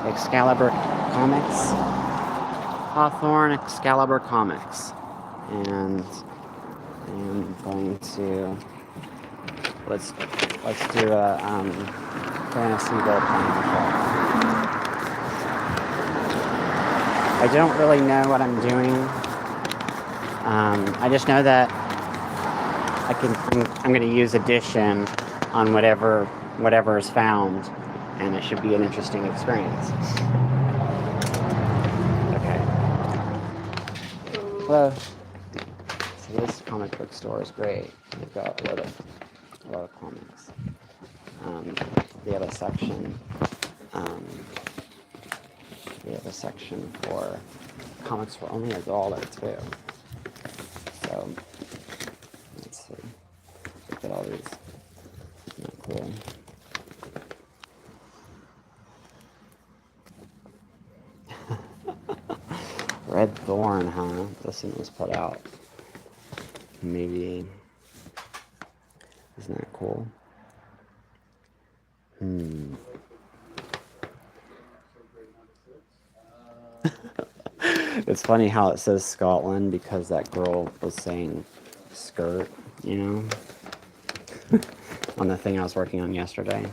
Excalibur Comics. Hawthorne Excalibur Comics. And I'm going to let's do a fantasy role playing show. I don't really know what I'm doing. I just know that I'm going to use addition on whatever is found, and it should be an interesting experience. Okay. Hello. So this comic book store is great. They've got a lot of comics. They have a section. They have a section for comics for only $1 too. So let's see. Look at all these. Isn't that cool? Red Thorn, huh? This one was put out. Maybe. Isn't that cool? It's funny how it says Scotland because that girl was saying skirt, you know, on the thing I was working on yesterday.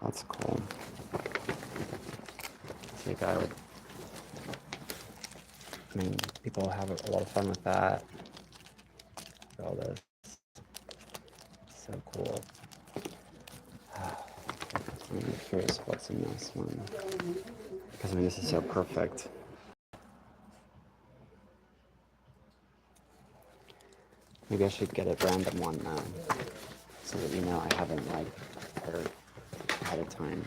That's cool. I think people have a lot of fun with that. All this. So cool. I'm curious what's in this one. Because this is so perfect. Maybe I should get a random one now. So that I haven't heard ahead of time.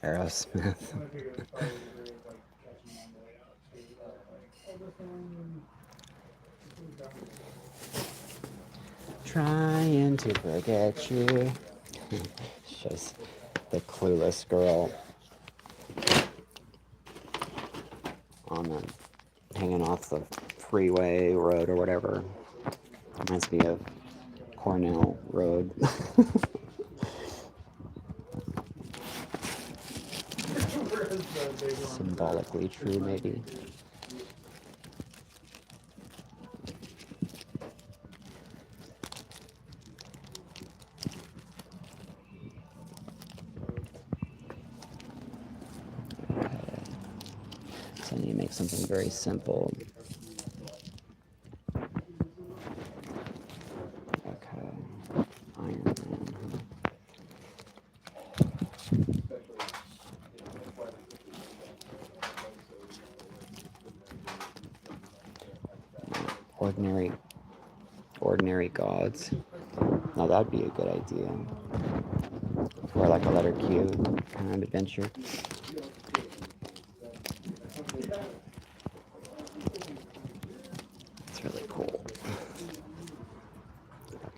Aerosmith. Trying to forget you. It's just the clueless girl hanging off the freeway road or whatever. Reminds me of Cornell Road. Symbolically true, maybe. So I need to make something very simple. Okay. Iron Man. Ordinary gods. Now that'd be a good idea. Or like a letter Q kind of adventure. It's really cool.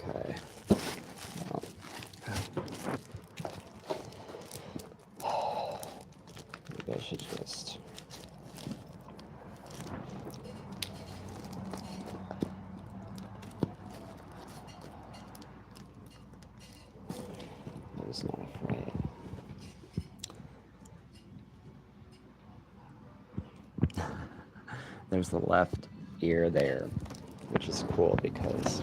Okay. Maybe I should just... I was not afraid. There's the left ear there, which is cool because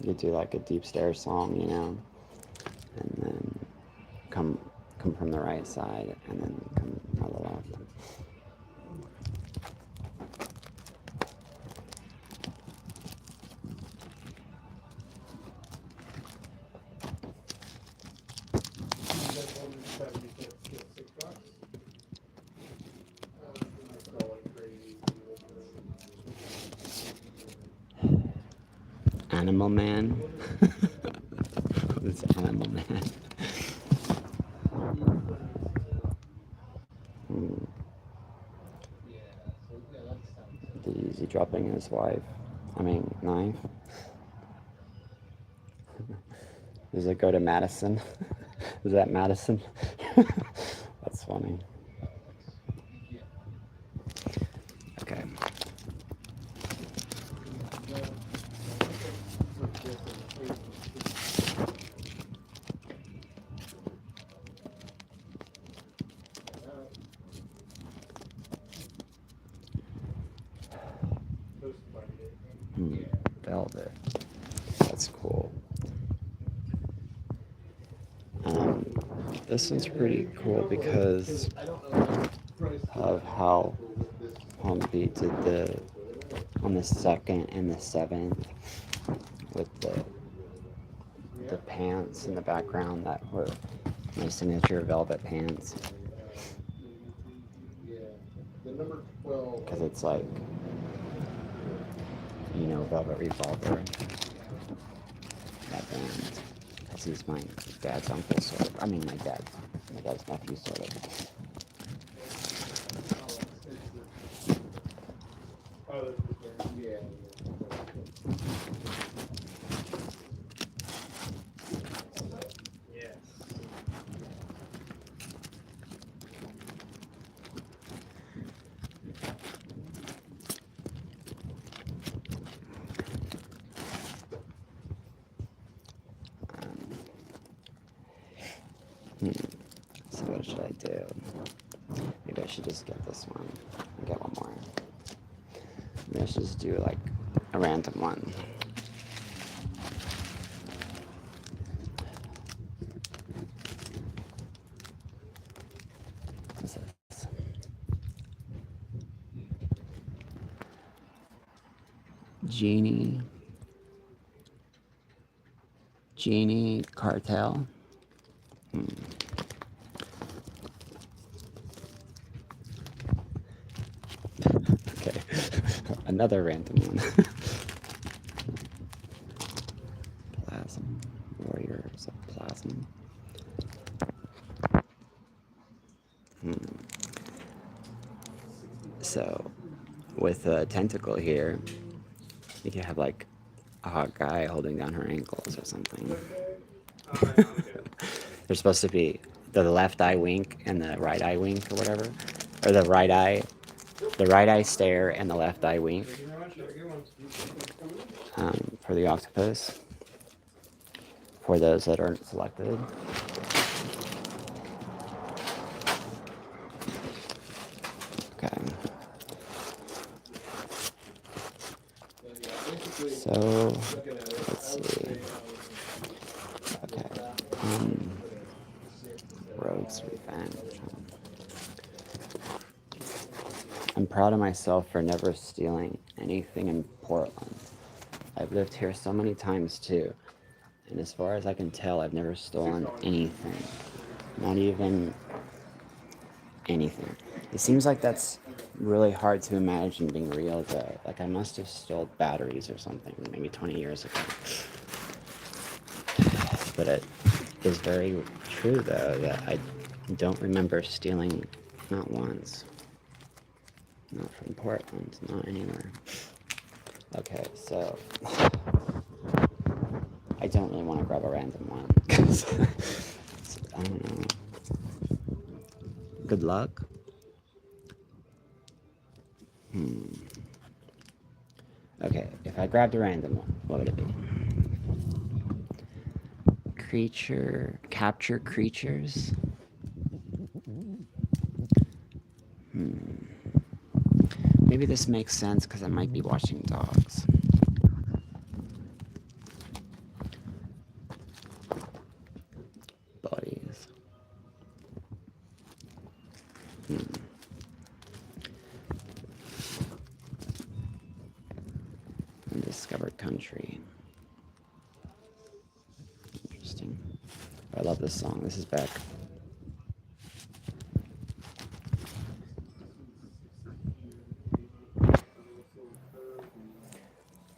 you do like a deep stare song, and then come from the right side, and then come on the left. Animal Man. What's Animal Man? Is he dropping his knife? Does it go to Madison? Is that Madison? That's funny. Okay. Velvet. That's cool. This one's pretty cool because of how Beat did on the 2nd and the 7th with the pants in the background that were my signature velvet pants. Because it's like, you know, Velvet Revolver, that band. Because he's my dad's uncle, sort of. I mean, my dad's nephew, sort of. So what should I do? Maybe I should just get this one and get one more. Maybe I should just do like a random one. What's this? Genie Cartel. Okay, another random one. Plasm, Warriors of Plasm. So, with a tentacle here, you can have like a hot guy holding down her ankles or something. They're supposed to be the left eye wink and the right eye wink or whatever, or the right eye stare and the left eye wink for the octopus. For those that aren't selected. Okay. So let's see. Okay. Rogue's Revenge. I'm proud of myself for never stealing anything in Portland. I've lived here so many times too, and as far as I can tell, I've never stolen anything. Not even anything. It seems like that's really hard to imagine being real though. Like I must have stole batteries or something maybe 20 years ago. But it is very true though that I don't remember stealing not once. Not from Portland, not anywhere. Okay, so I don't really want to grab a random one because I don't know. Good luck. Okay, if I grabbed a random one, what would it be? Capture creatures. Maybe this makes sense because I might be watching dogs. Bodies. Undiscovered country. Interesting. I love this song. This is Beck.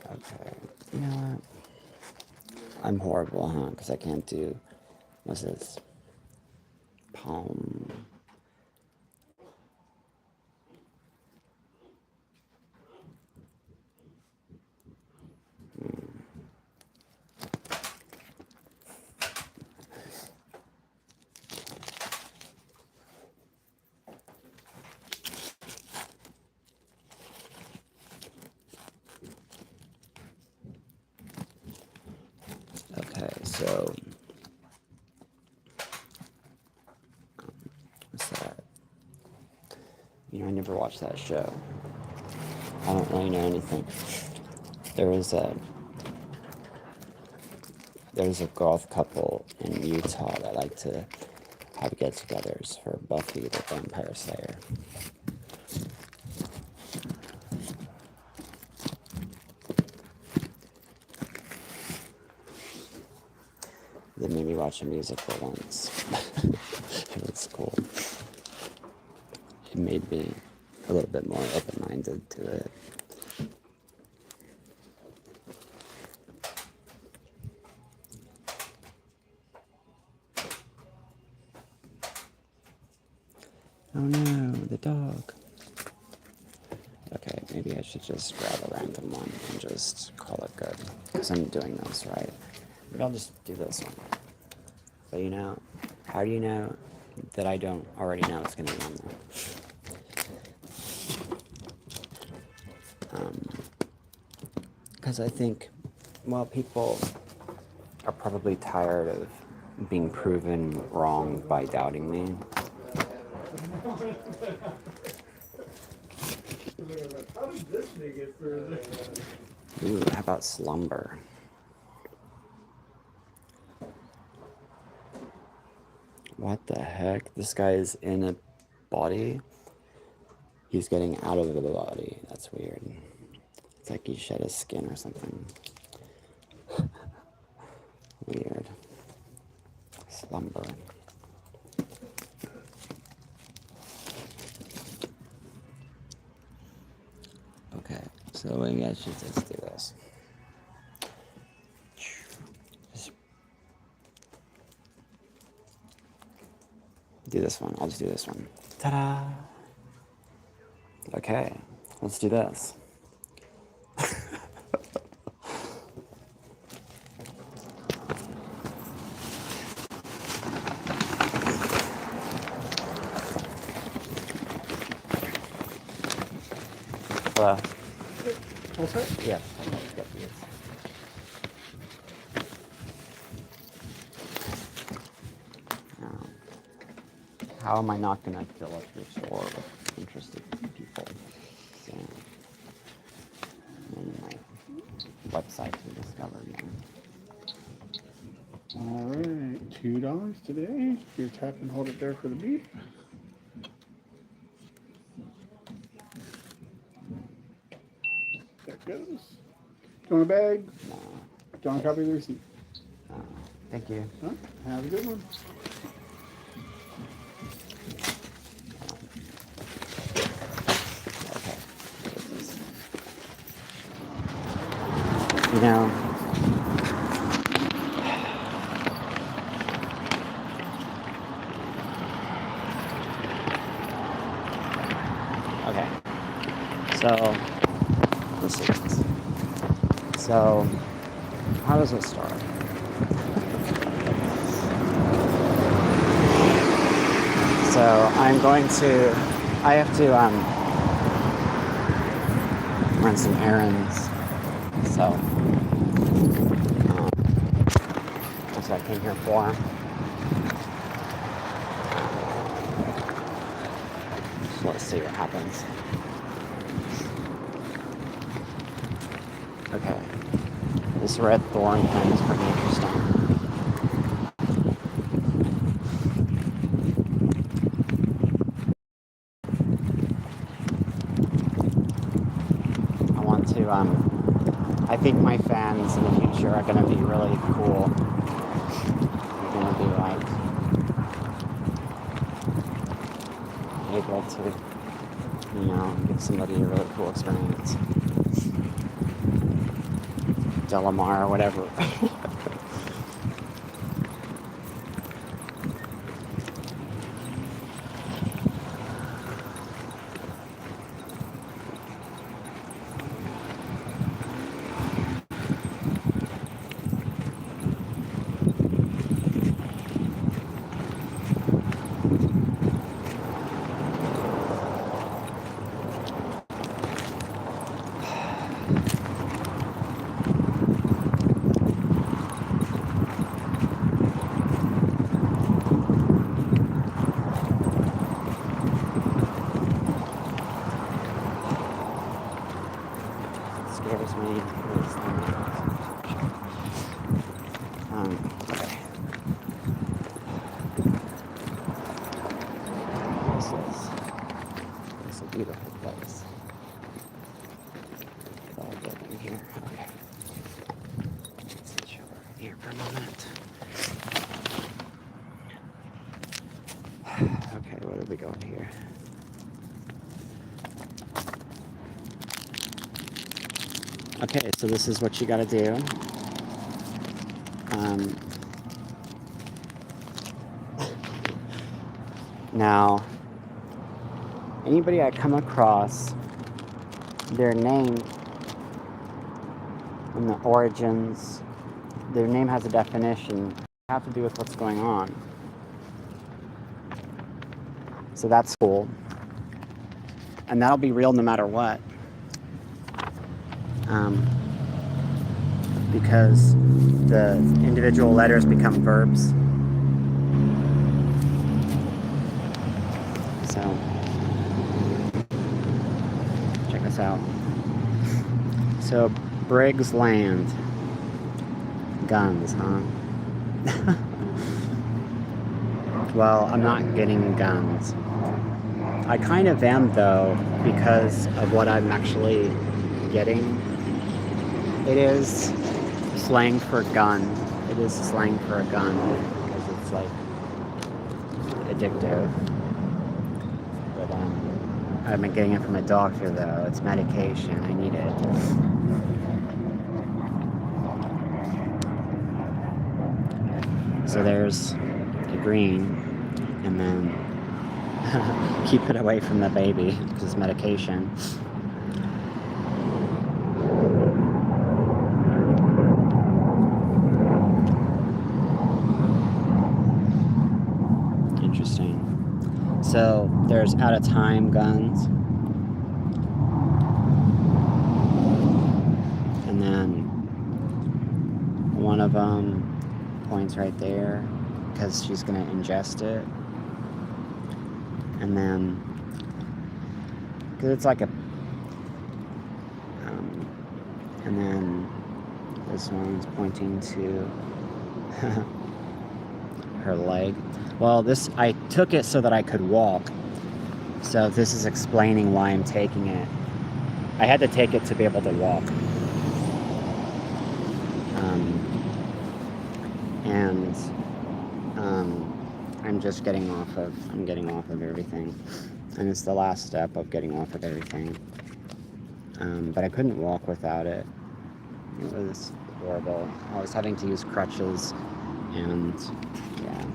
Okay. You know what? I'm horrible, huh? Because I can't do. What's this? Palm. So, what's that? I never watched that show. I don't really know anything. There's a goth couple in Utah that like to have get-togethers for Buffy the Vampire Slayer. They made me watch a musical once. It was cool. It made me a little bit more open-minded to it. Oh no, the dog. Okay, maybe I should just grab a random one and just call it good. Because I'm doing this, right? Maybe I'll just do this one. But how do you know that I don't already know it's going to be on there? Because I think, well, people are probably tired of being proven wrong by doubting me. How did this make it further? Ooh, how about slumber? What the heck? This guy is in a body? He's getting out of the body. That's weird. It's like he shed his skin or something. Weird. Slumber. Okay, so maybe I should just do this. Just do this one. I'll just do this one. Ta-da! Okay, let's do this. Hello. All set? Yes. How am I not going to fill up your store with interested people? So, and my website to discover me. All right, $2 today. You tap and hold it there for the beep. There it goes. Do you want a bag? No. Do you want a copy of the receipt? Thank you. Huh? Have a good one. Okay. Okay. So, let's see this. So, how does it start? So I have to run some errands. So that's what I came here for. So let's see what happens. Okay, this red thorn thing is pretty interesting. I think my fans in the future are going to be really cool. They're going to be like able to, give somebody a really cool experience. Delamar or whatever. Okay. This is a beautiful place. It's all good in here. Okay. Let's switch over here for a moment. Okay, where did we go here? Okay, so this is what you gotta do. Now, anybody I come across, their name and the origins, their name has a definition, have to do with what's going on. So that's cool. And that'll be real no matter what. Because the individual letters become verbs. So, check this out. So, Briggs Land. Guns, huh? Well, I'm not getting guns. I kind of am, though, because of what I'm actually getting. It is slang for gun. It is slang for a gun because it's like addictive. But I've been getting it from a doctor though. It's medication. I need it. So there's the green, and then keep it away from the baby because it's medication. So there's out of time guns, and then one of them points right there because she's gonna ingest it, and then because it's like a, and then this one's pointing to her leg. Well, I took it so that I could walk. So this is explaining why I'm taking it. I had to take it to be able to walk. I'm just getting off of everything. And it's the last step of getting off of everything. But I couldn't walk without it. It was horrible. I was having to use crutches, and yeah.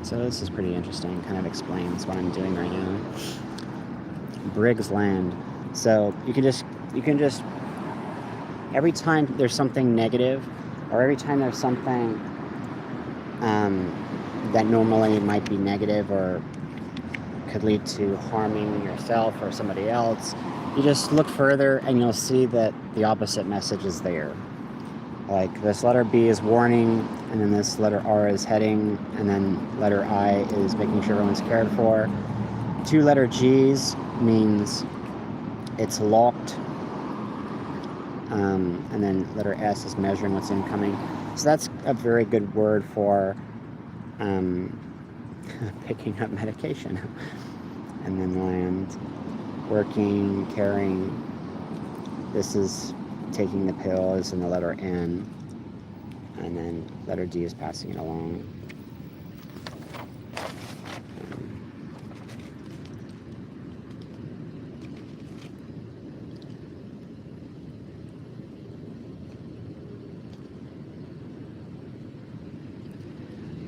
So this is pretty interesting. Kind of explains what I'm doing right now. Briggs Land. So you can just every time there's something negative, or every time there's something that normally might be negative or could lead to harming yourself or somebody else, you just look further and you'll see that the opposite message is there. Like this letter B is warning, and then this letter R is heading, and then letter I is making sure everyone's cared for. 2 letter G's means it's locked, and then letter S is measuring what's incoming. So that's a very good word for picking up medication. And then land, working, caring. This is taking the pill, is in the letter N, and then letter D is passing it along.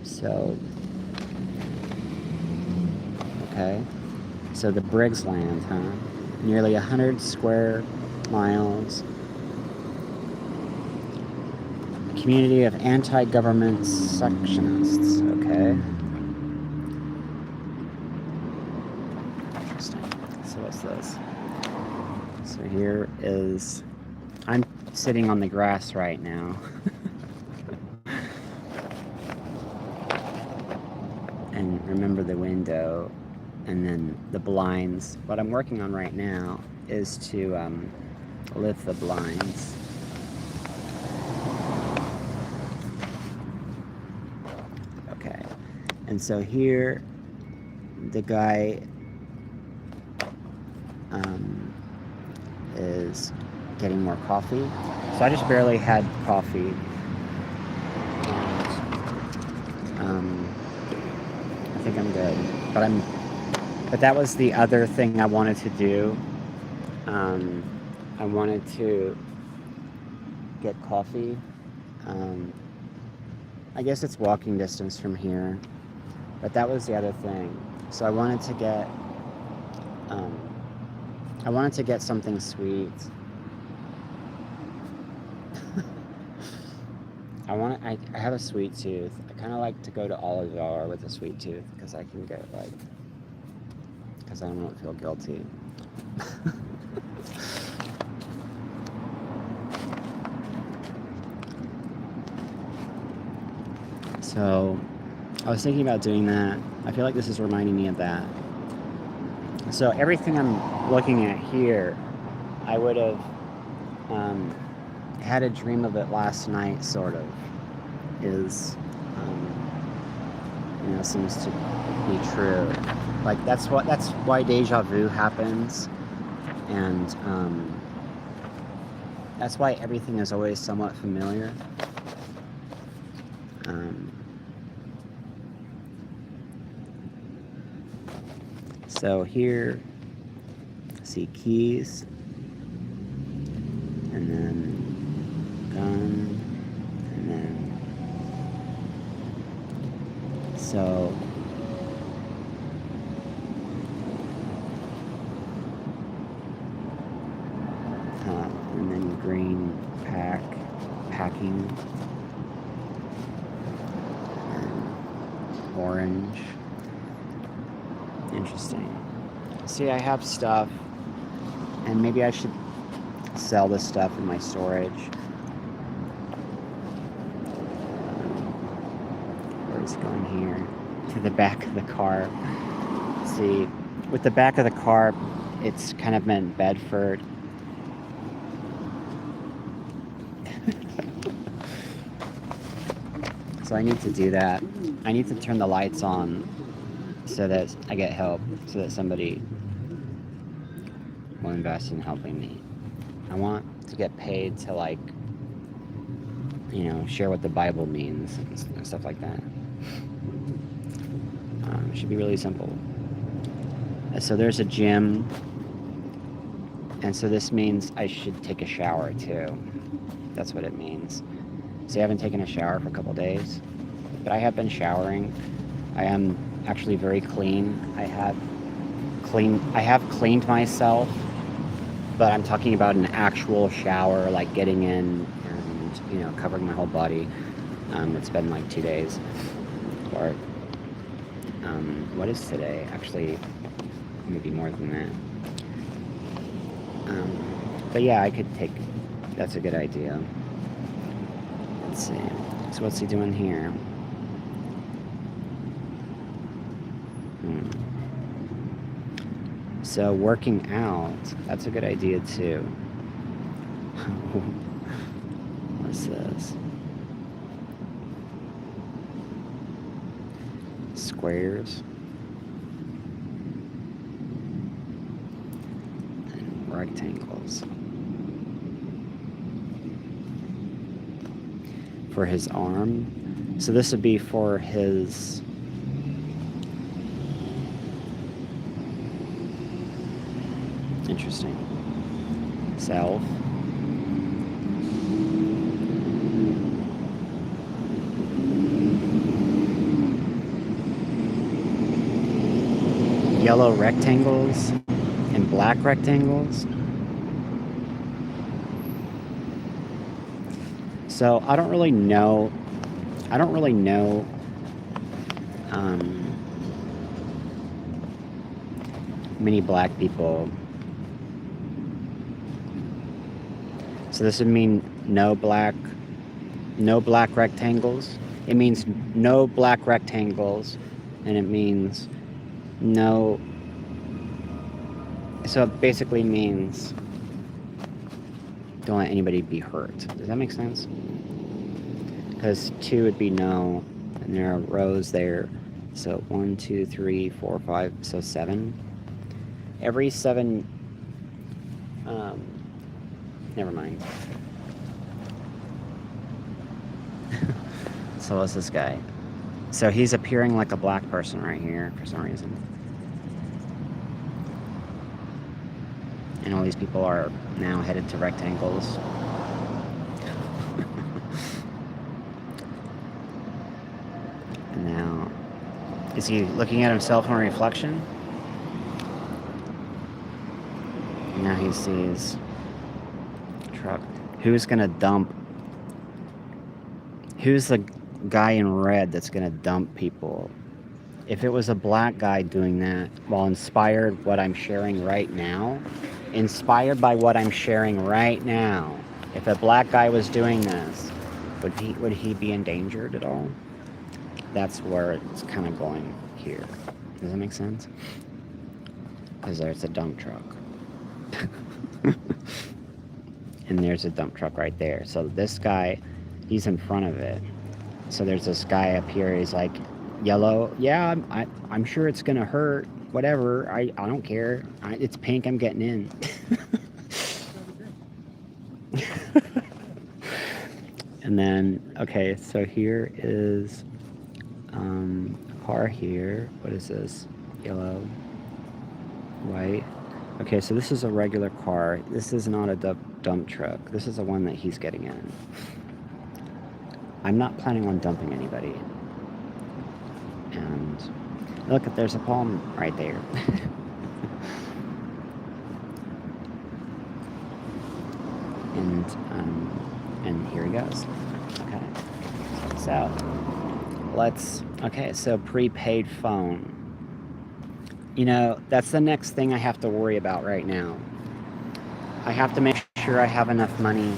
So, okay, so the Briggs Land, huh? Nearly 100 square miles. Community of anti-government sectionists, okay. Interesting. So what's this? So here is, I'm sitting on the grass right now. And remember the window and then the blinds. What I'm working on right now is to lift the blinds. And so here, the guy is getting more coffee. So I just barely had coffee. And I think I'm good. But that was the other thing I wanted to do. I wanted to get coffee. I guess it's walking distance from here, but that was the other thing. So I wanted to get something sweet. I have a sweet tooth. I kind of like to go to Olive Jar with a sweet tooth because I can get because I don't feel guilty. So I was thinking about doing that. I feel like this is reminding me of that. So everything I'm looking at here, I would have had a dream of it last night, sort of, is, seems to be true. Like that's why deja vu happens, and that's why everything is always somewhat familiar. So here, see keys, and then gun, and then so and then green packing, and orange. Interesting. See, I have stuff, and maybe I should sell this stuff in my storage. Where's it going here? To the back of the car. See, with the back of the car, it's kind of meant Bedford. So I need to do that. I need to turn the lights on so that I get help, so that somebody will invest in helping me. I want to get paid to share what the Bible means and stuff like that. It should be really simple. So there's a gym, and so this means I should take a shower too. That's what it means. See, I haven't taken a shower for a couple days, but I have been showering. I am actually very clean. I have cleaned myself, but I'm talking about an actual shower, like getting in and covering my whole body. It's been like 2 days, or what is today? Actually, maybe more than that. But yeah, I could take. That's a good idea. Let's see. So what's he doing here? So working out, that's a good idea too. What's this? Squares. And rectangles. For his arm. So this would be for his interesting self. Yellow rectangles and black rectangles. So I don't really know many black people. So this would mean no black rectangles. It means no black rectangles, and it means no. So it basically means don't let anybody be hurt. Does that make sense? Because 2 would be no, and there are rows there. So 1, 2, 3, 4, 5, so 7. Every 7, never mind. So what's this guy? So he's appearing like a black person right here for some reason. And all these people are now headed to rectangles. And now, is he looking at himself in a reflection? And now he sees truck. Who's gonna dump? Who's the guy in red that's gonna dump people? If it was a black guy doing that, while inspired what I'm sharing right now, inspired by what I'm sharing right now, if a black guy was doing this, would he be endangered at all? That's where it's kind of going here. Does that make sense? Because there's a dump truck. And there's a dump truck right there. So this guy, he's in front of it. So there's this guy up here. He's like, yellow. Yeah, I'm sure it's gonna hurt. Whatever. I don't care. It's pink. I'm getting in. And then, okay, so here is a car here. What is this? Yellow, white. Okay, so this is a regular car. This is not a dump truck. This is the one that he's getting in. I'm not planning on dumping anybody. And look, there's a palm right there. And here he goes. Okay. So so prepaid phone. You know, that's the next thing I have to worry about right now. I have to make sure I have enough money.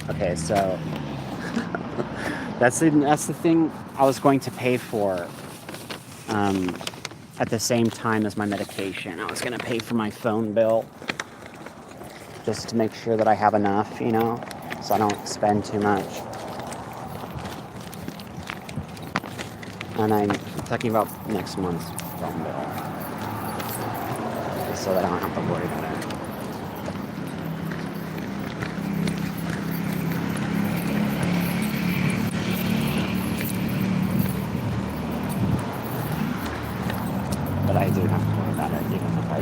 Okay, so that's the thing I was going to pay for at the same time as my medication. I was going to pay for my phone bill just to make sure that I have enough, you know, so I don't spend too much. And I'm talking about next month's phone bill, so that I don't have to worry about it. But I do have to worry about it, even if I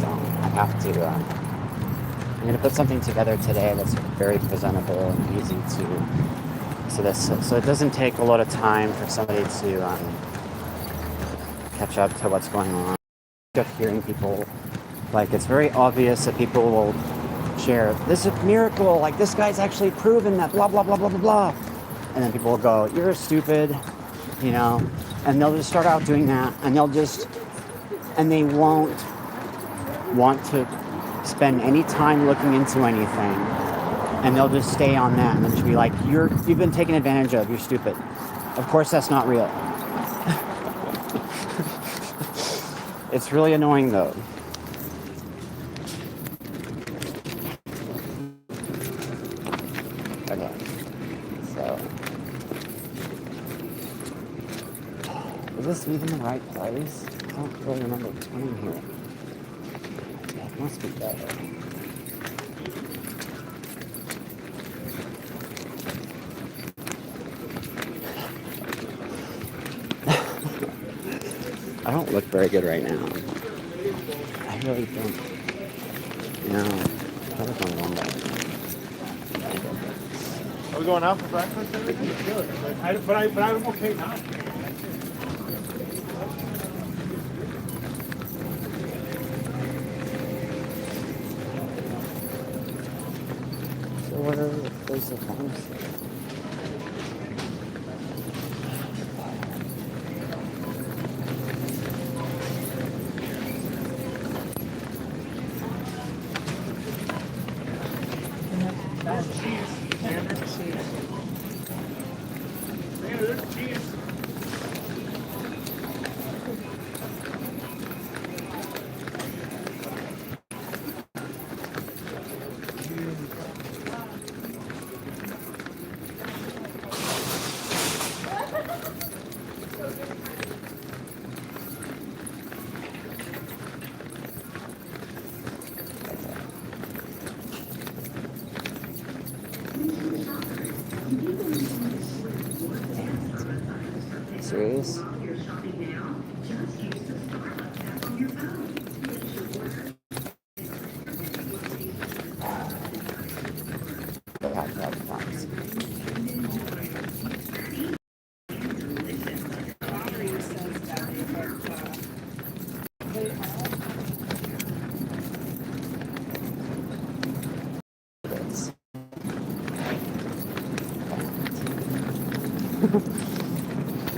don't. I have to. I'm going to put something together today that's very presentable and easy to. So it doesn't take a lot of time for somebody to catch up to what's going on. Just hearing people, like, it's very obvious that people will share, this is a miracle, like this guy's actually proven that blah blah blah blah blah blah, and then people will go, you're stupid, you know, and they'll just start out doing that, and they won't want to spend any time looking into anything, and they'll just stay on that, and then just be like, you've been taken advantage of, you're stupid. Of course that's not real. It's really annoying though. Okay, so is this even the right place? I don't really remember what's going on here. It must be better. I don't look very good right now. I really don't. You know, I probably don't want that. Are we going out for breakfast? Good. But I'm okay now. So where's the pharmacy? serious?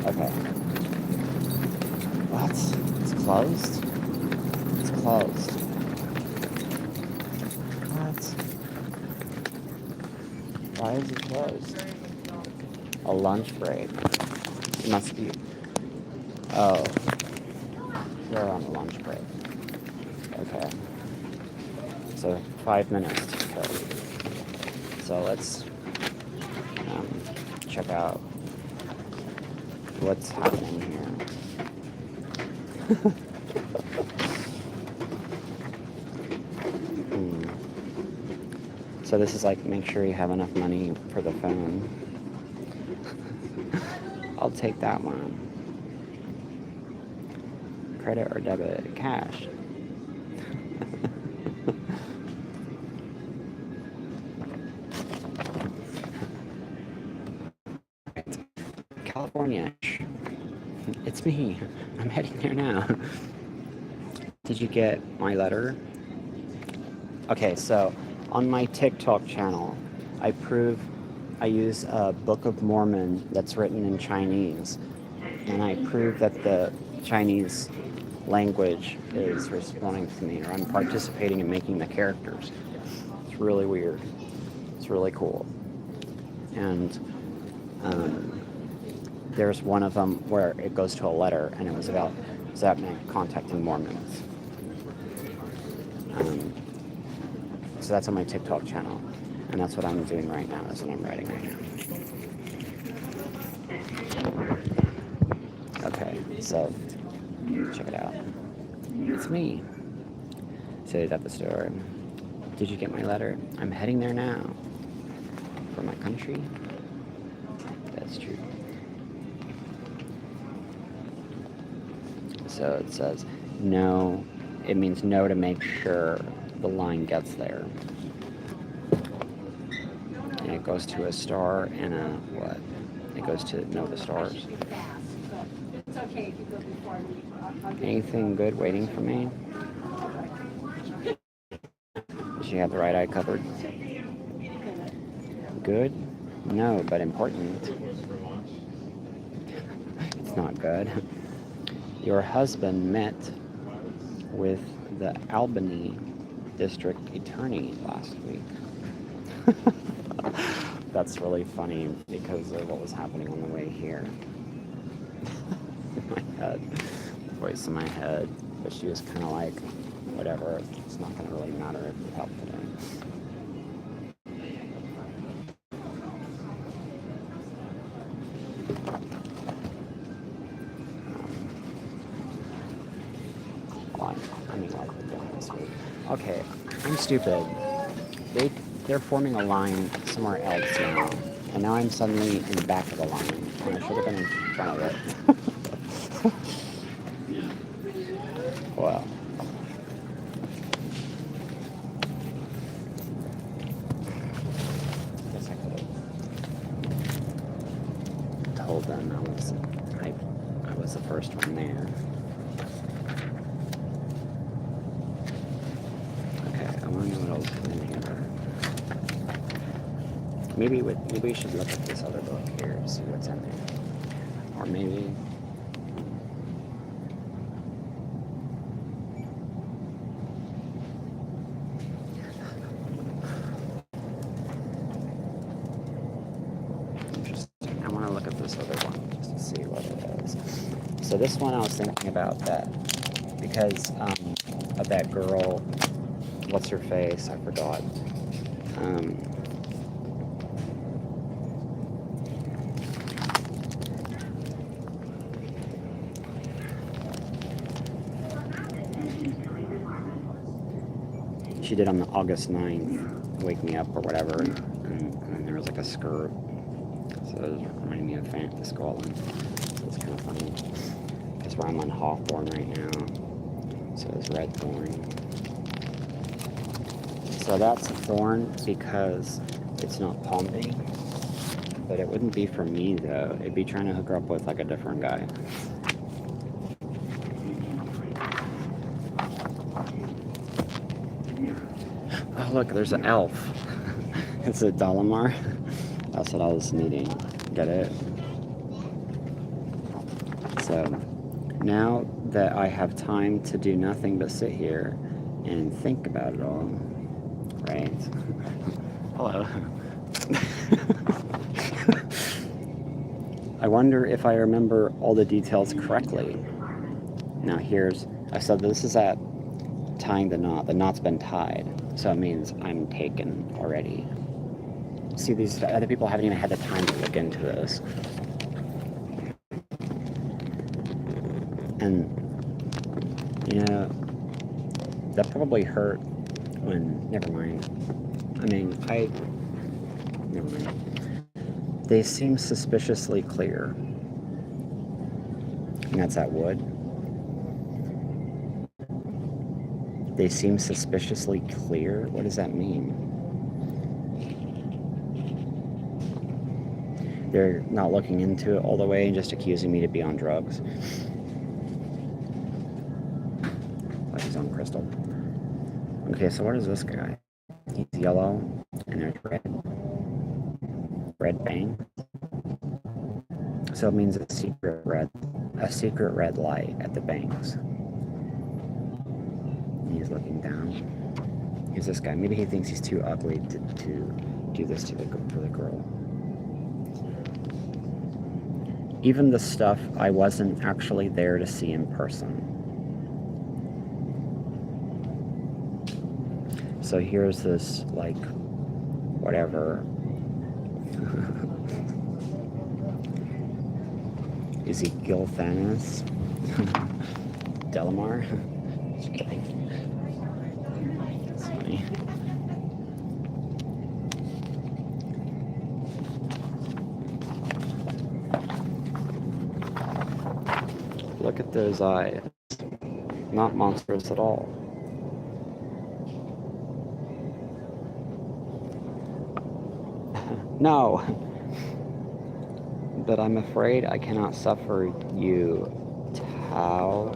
Okay. What? It's closed? It's closed. What? Why is it closed? A lunch break. It must be. Oh. They're on a lunch break. Okay. So 5 minutes to kill. So let's check out what's happening here. So this is like, make sure you have enough money for the phone. I'll take that one. Credit or debit? Cash. California. It's me. I'm heading there now. Did you get my letter? Okay, so on my TikTok channel, I use a Book of Mormon that's written in Chinese, and I prove that the Chinese language is responding to me, or I'm participating in making the characters. It's really weird. It's really cool. And there's one of them where it goes to a letter, and it was about contacting Mormons. So that's on my TikTok channel, and that's what I'm doing right now. That's what I'm writing right now. Okay, so check it out. It's me. City's at the store. Did you get my letter? I'm heading there now. For my country? That's true. So it says no. It means no to make sure the line gets there. And it goes to a star and a what? It goes to know the stars. Anything good waiting for me? Does she have the right eye covered? Good? No, but important. It's not good. Your husband met with the Albany district attorney last week. That's really funny because of what was happening on the way here. My head, voice in my head, but she was kind of like, whatever, it's not going to really matter if you help today. I mean, like we're doing this week. Okay, I'm stupid. They're forming a line somewhere else now, and now I'm suddenly in the back of the line, and I should have been in front of it. Well, I guess I could have told them I was the first one there. Okay, I want to know what else is in here. Maybe we should look at this other book here to see what's in there, or maybe. I want to look at this other one just to see what it is. So this one I was thinking about that because of that girl, what's her face? I forgot. She did on the August 9th, Wake Me Up or whatever, and then there was like a skirt. So it was reminding me of Scotland. It's kind of funny. Because I'm on Hawthorne right now. So it's red thorn. So that's a thorn because it's not pumping. But it wouldn't be for me though. It'd be trying to hook her up with like a different guy. Oh look, there's an elf. It's a Dalamar. That's what I was needing. Get it? So now that I have time to do nothing but sit here and think about it all, right? Hello. I wonder if I remember all the details correctly. Now I said this is at tying the knot. The knot's been tied, so it means I'm taken already. See, these other people haven't even had the time to look into this. And, you know, that probably hurt when, never mind. Never mind. They seem suspiciously clear. And that's that wood. They seem suspiciously clear? What does that mean? They're not looking into it all the way and just accusing me to be on drugs. Like he's on crystal. Okay, so what is this guy? He's yellow and there's red. Red bang. So it means a secret red light at the banks. He's looking down. Here's this guy. Maybe he thinks he's too ugly to do this for the girl. Even the stuff I wasn't actually there to see in person. So here's this, like, whatever. Is he Gilthanis? Delamar? That's funny. Look at those eyes. Not monstrous at all. No! But I'm afraid I cannot suffer you, Tao,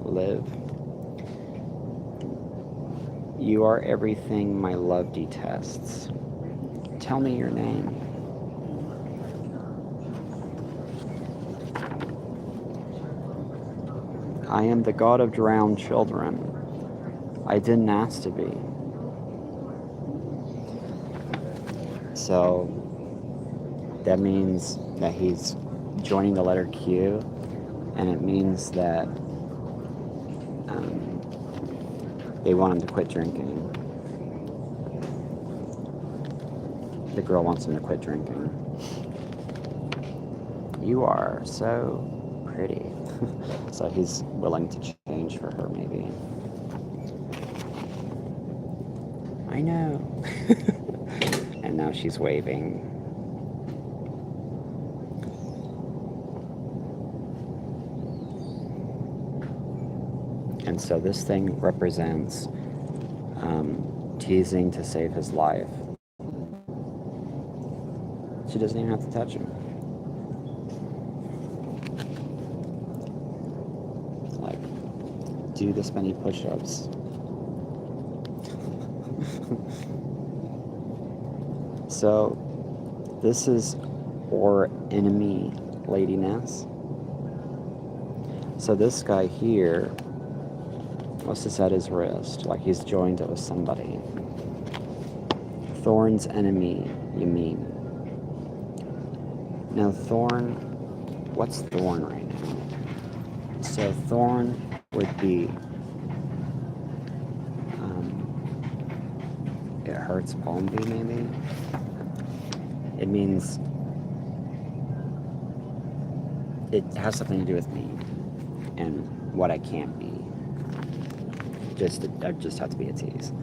live. You are everything my love detests. Tell me your name. I am the god of drowned children. I didn't ask to be. So that means that he's joining the letter Q, and it means that they want him to quit drinking. The girl wants him to quit drinking. You are so pretty. So he's willing to change for her, maybe. I know. And now she's waving. And so this thing represents teasing to save his life. She doesn't even have to touch him. Like, do this many push-ups. So, this is or enemy ladiness. So this guy here, what's this at his wrist? Like he's joined it with somebody. Thorn's enemy, you mean? Now Thorn, what's Thorn right now? So Thorn would be, it hurts Palmby maybe? It means, it has something to do with me and what I can't be. I just have to be a tease.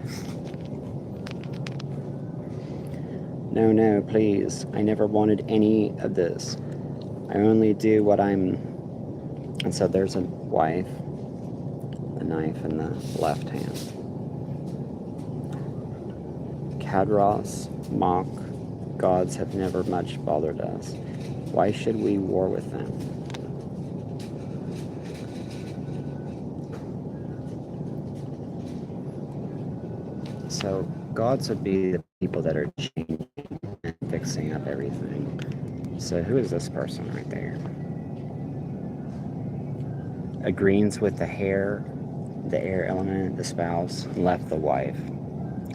No, please. I never wanted any of this. I only do what I'm... And so there's a wife, a knife in the left hand. Kadros, mock, gods have never much bothered us. Why should we war with them? So gods would be the people that are changing and fixing up everything. So who is this person right there? Agrees with the hair, the air element, the spouse, left the wife,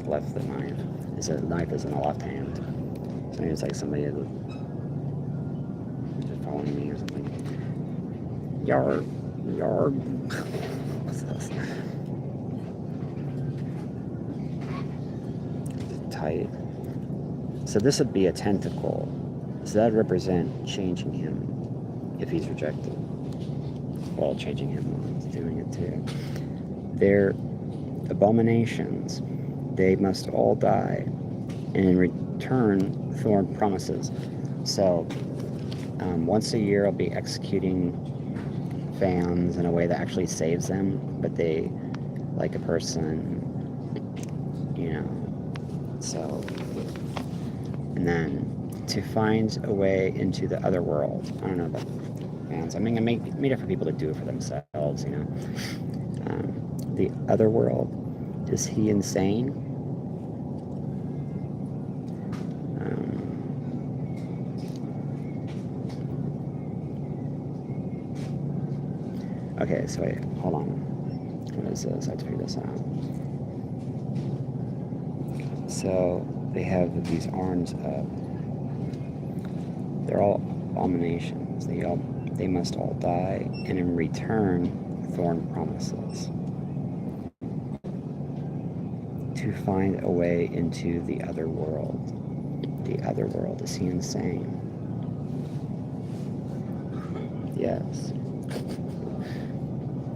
left the knife. The knife is in the left hand. So maybe it's like somebody following me or something. Yarg. What's this? Tight. So this would be a tentacle. So that would represent changing him if he's rejected. Well, changing him while he's doing it too. They're abominations. They must all die. And in return, Thorn promises. So once a year I'll be executing fans in a way that actually saves them, but they, like a person, so, and then to find a way into the other world. I don't know about fans. I mean, I made it for people to do it for themselves, the other world. Is he insane? Okay, so wait, hold on. What is this? I have to figure this out. So they have these arms up. They're all abominations. They must all die, and in return, Thorn promises to find a way into the other world. The other world. Is he insane? Yes.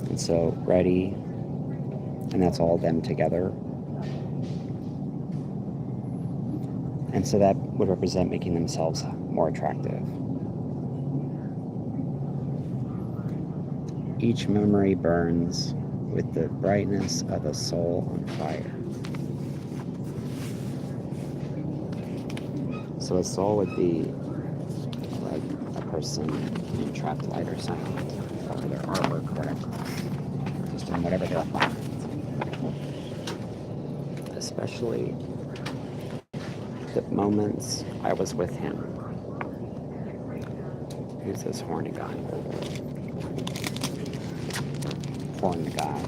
And so, ready, and that's all them together. And so that would represent making themselves more attractive. Each memory burns with the brightness of a soul on fire. So a soul would be like a person in trapped light or something, or their artwork or whatever. Just in whatever they're finding. Especially the moments I was with him. Who's this horny guy? Horny guy.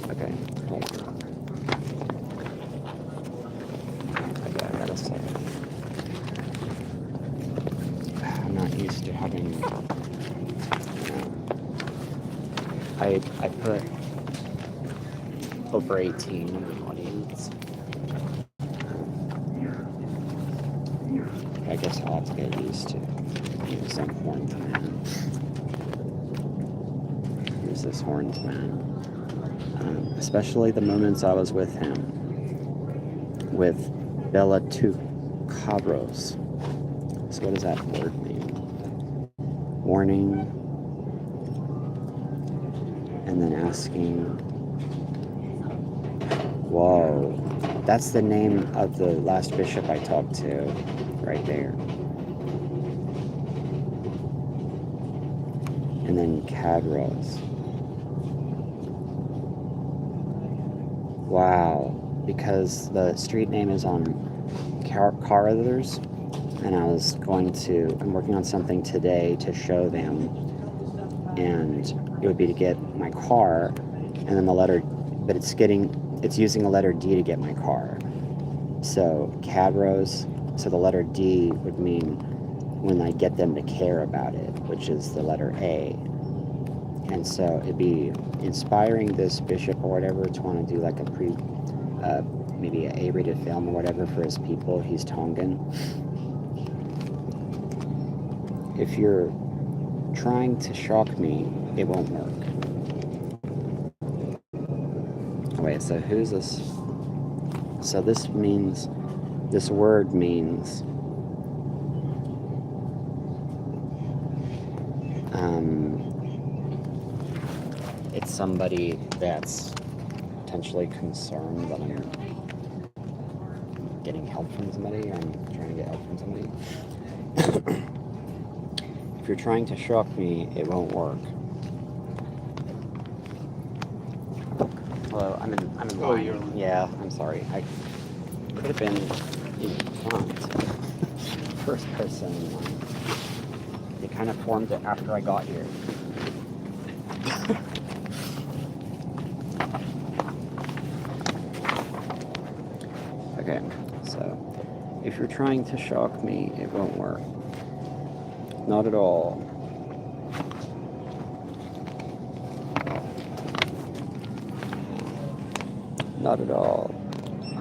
Okay, hold on. Okay, I gotta say, I'm not used to having, I put over 18 in the audience. I guess I'll have to get used to some horned man. Who's this horned man? Especially the moments I was with him, with Bella Cabros. So what does that word mean? Warning, and then asking. Whoa, that's the name of the last bishop I talked to, right there. And then Cadros. Wow, because the street name is on car others, and I'm working on something today to show them, and it would be to get my car, and then the letter, but it's using a letter D to get my car. So Cadros, so the letter D would mean when I get them to care about it, which is the letter A. And so it'd be inspiring this bishop or whatever to want to do like a maybe an A-rated film or whatever for his people. He's Tongan. If you're trying to shock me, it won't work. Wait, so who's this? So this word means it's somebody that's potentially concerned that I'm getting help from somebody, or I'm trying to get help from somebody. If you're trying to shock me, it won't work. Hello, I'm in Oh, line. you're in. Yeah, I'm sorry. I could have been in front. First person in line. They kind of formed it after I got here. Okay, so if you're trying to shock me, it won't work. Not at all. Not at all.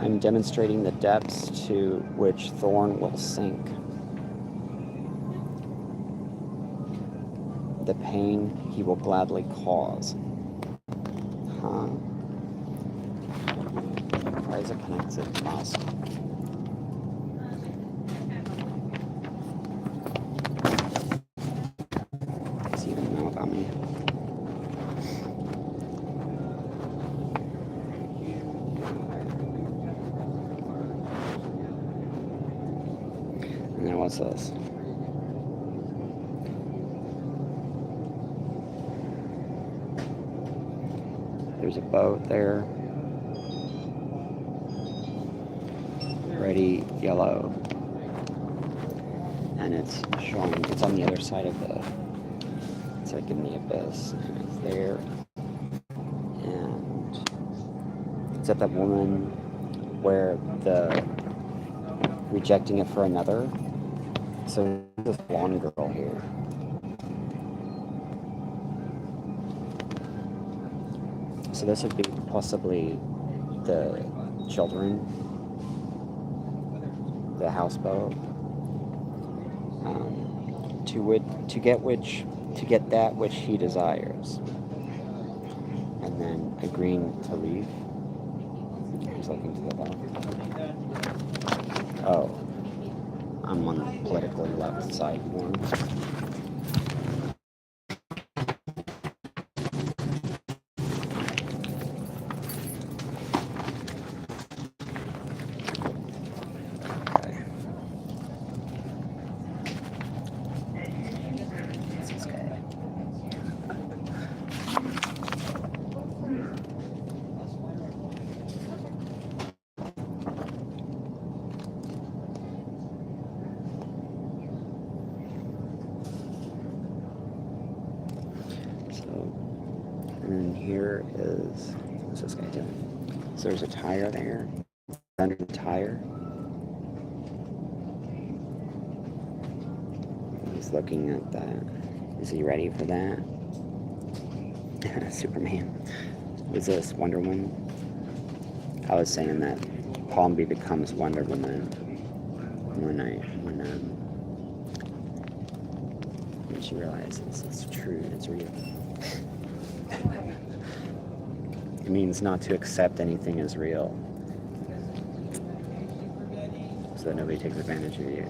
I'm demonstrating the depths to which Thorn will sink. The pain he will gladly cause. Huh? Why is it connected to us? Does he even know about me? And then what's this? There's a boat there. Ready yellow. And it's showing, it's on the other side of it's like in the abyss. And it's there. And it's at that woman where the rejecting it for another. So this blonde girl here. So this would be possibly the children, the houseboat, to get that which he desires, and then agreeing to leave. He's looking to the left. Oh, I'm on the politically left side one. And here is, what's this guy doing? So there's a tire there. Under the tire. He's looking at that. Is he ready for that? Superman. Was this Wonder Woman? I was saying that Palmby becomes Wonder Woman when she realizes it's true, it's real. It means not to accept anything as real, so that nobody takes advantage of you,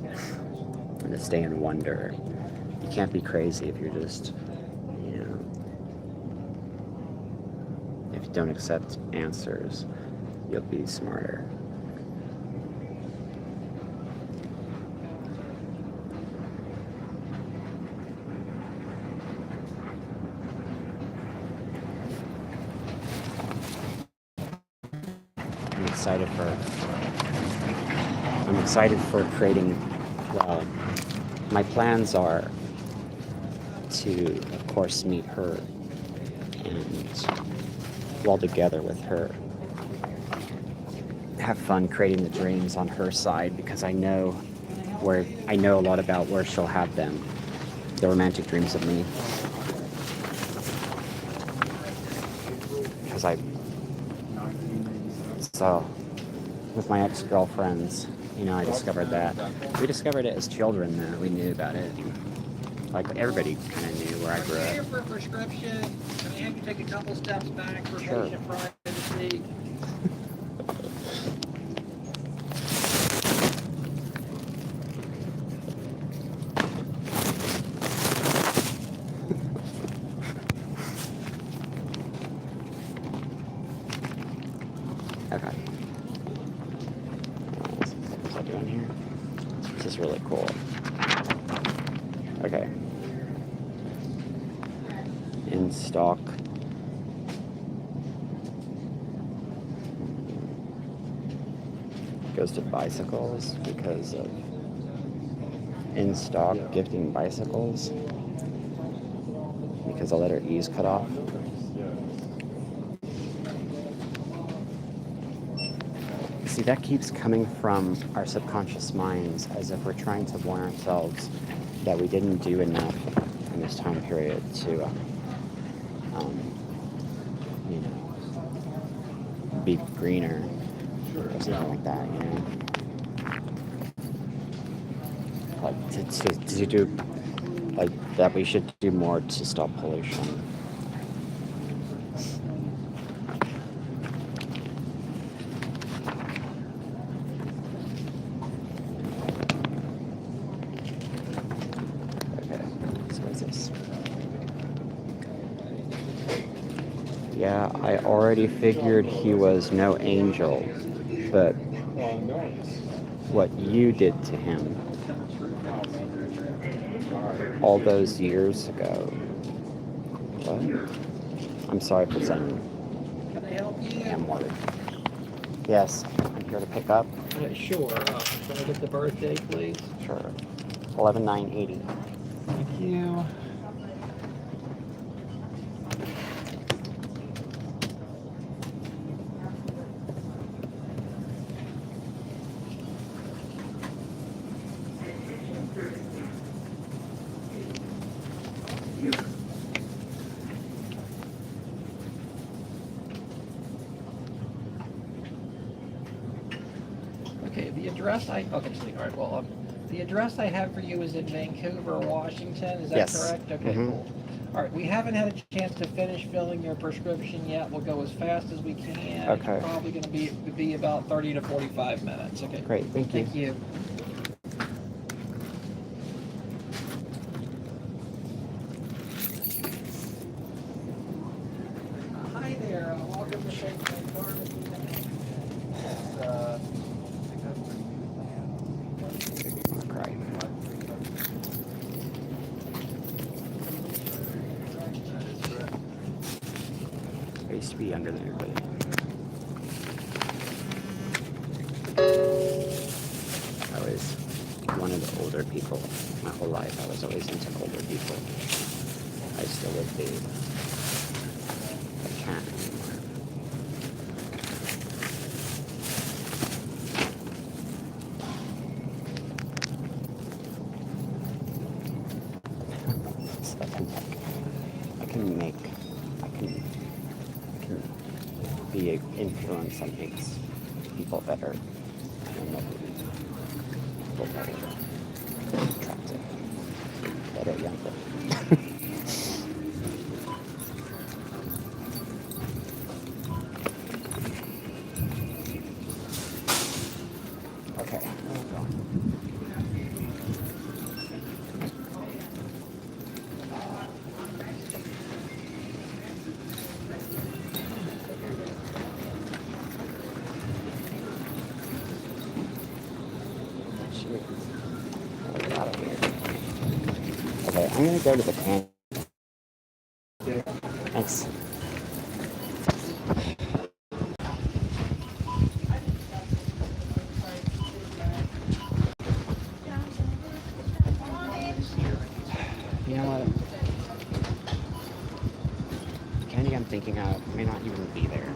and to stay in wonder. You can't be crazy if you're just, if you don't accept answers, you'll be smarter. I'm excited for creating, well, my plans are to, of course, meet her and while together with her, have fun creating the dreams on her side, because I know a lot about where she'll have them, the romantic dreams of me. Because so with my ex-girlfriends, I discovered that. We discovered it as children, though. We knew about it. Like, everybody kind of knew where I grew up. Here for a prescription. Can I have you take a couple steps back for Sure. patient privacy? doing here. This is really cool. Okay. In stock. Goes to bicycles because of in stock gifting bicycles because the letter E's cut off. See, that keeps coming from our subconscious minds as if we're trying to warn ourselves that we didn't do enough in this time period to, you know, be greener or something like that, you know? Like, to do, like, that we should do more to stop pollution. Yeah, I already figured he was no angel, but what you did to him all those years ago. What? I'm sorry for saying Can I help you? M-word. Yes, I'm here to pick up. Sure. Can I get the birthday, please? Sure. 11/9/80. Thank you. Okay, the address okay, sweetheart. Well, the address I have for you is in Vancouver, Washington. Is that Yes. correct? Okay, cool. All right, we haven't had a chance to finish filling your prescription yet. We'll go as fast as we can. Okay. It's probably going to be about 30 to 45 minutes. Okay. Great, thank you. Thank you. Hi there. Welcome to St. Pharmacy. I'm gonna cry. I used to be younger than everybody. I was one of the older people. My whole life I was always into older people. I still would be. I can't anymore. So I can be an influence that makes people better and make people better, attractive, better, younger. Okay, where am I going? Shoot. Get out of here. Okay, I'm gonna go to the can. Thanks. You know what? The candy I'm thinking of may not even be there.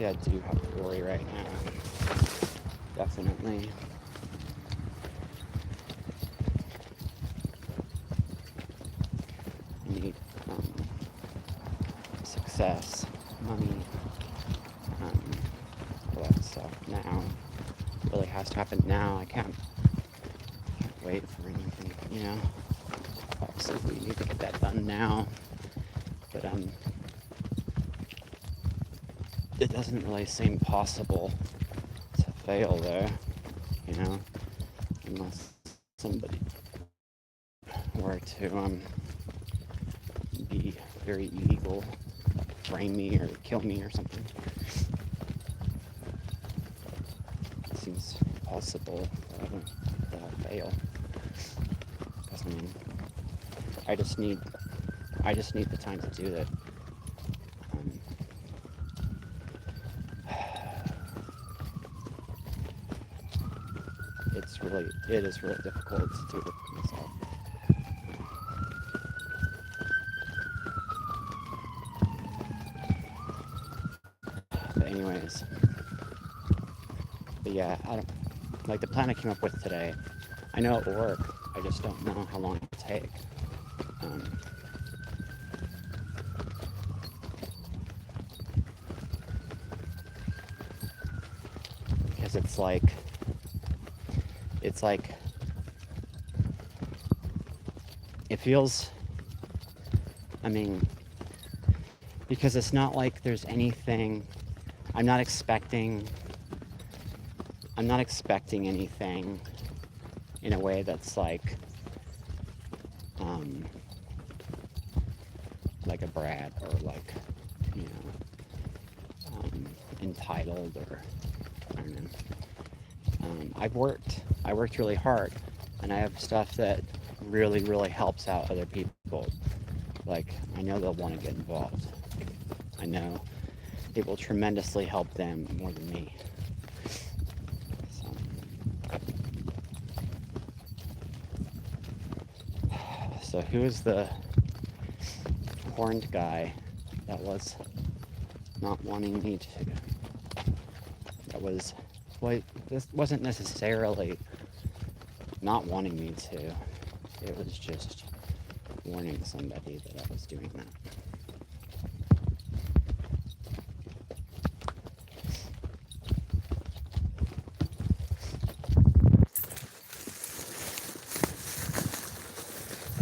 Obviously, I do have to worry right now. Definitely. I need success, money, all that stuff now. It really has to happen now. I can't wait for anything, you know. Obviously, we need to get that done now. But it doesn't really seem possible to fail there, you know, unless somebody were to be very illegal, frame me or kill me or something. It seems possible that I'll fail. Because I mean, I just need the time to do that. It is really difficult to do it myself. But anyways, but yeah, I don't like the plan I came up with today. I know it will work. I just don't know how long it will take. Because it's like it feels, I mean, because it's not like there's anything, I'm not expecting anything in a way that's like a brat or like, you know, entitled or I don't know. I worked really hard, and I have stuff that really, really helps out other people. Like, I know they'll want to get involved. I know it will tremendously help them more than me. So who is the horned guy that was not wanting me to? That was, well, this wasn't necessarily not wanting me to. It was just warning somebody that I was doing that.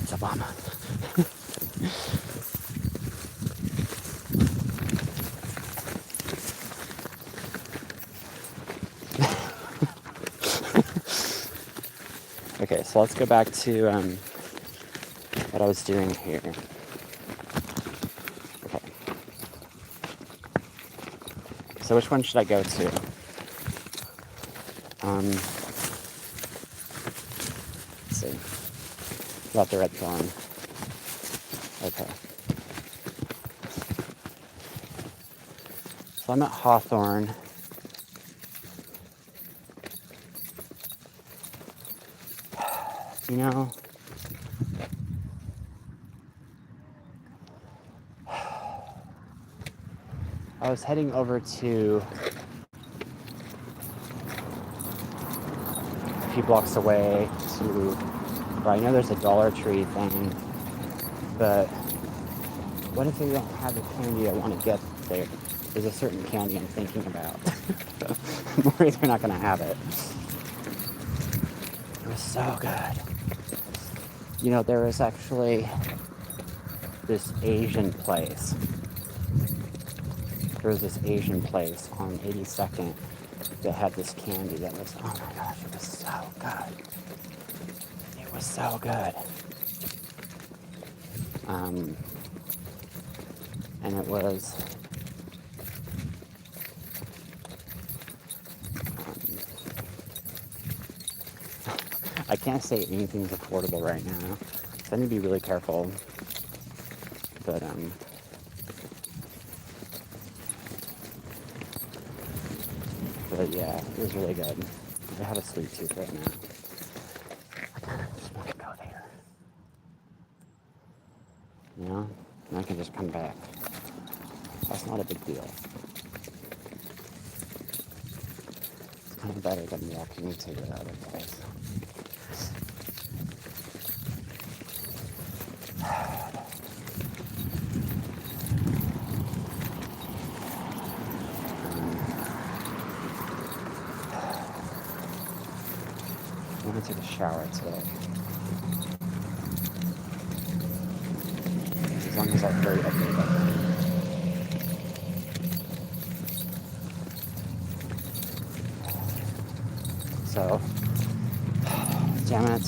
It's Obama. Okay, so let's go back to what I was doing here. Okay. So which one should I go to? Let's see. About the red thorn. Okay. So I'm at Hawthorne. You know, I was heading over to a few blocks away to where I know there's a Dollar Tree thing, but what if they don't have the candy I want to get there? There's a certain candy I'm thinking about. I'm worried they're not going to have it. It was so good. You know, there was actually this Asian place. There was this Asian place on 82nd that had this candy that was, oh my gosh, it was so good. It was so good. And it was, I can't say anything's affordable right now, so I need to be really careful. But yeah, it was really good. I have a sweet tooth right now. I kind of just want to go there. You know? And I can just come back. That's not a big deal. kind of better than walking to the other place. I'm gonna take a shower today. As long as I hurry up and go. So, damn it.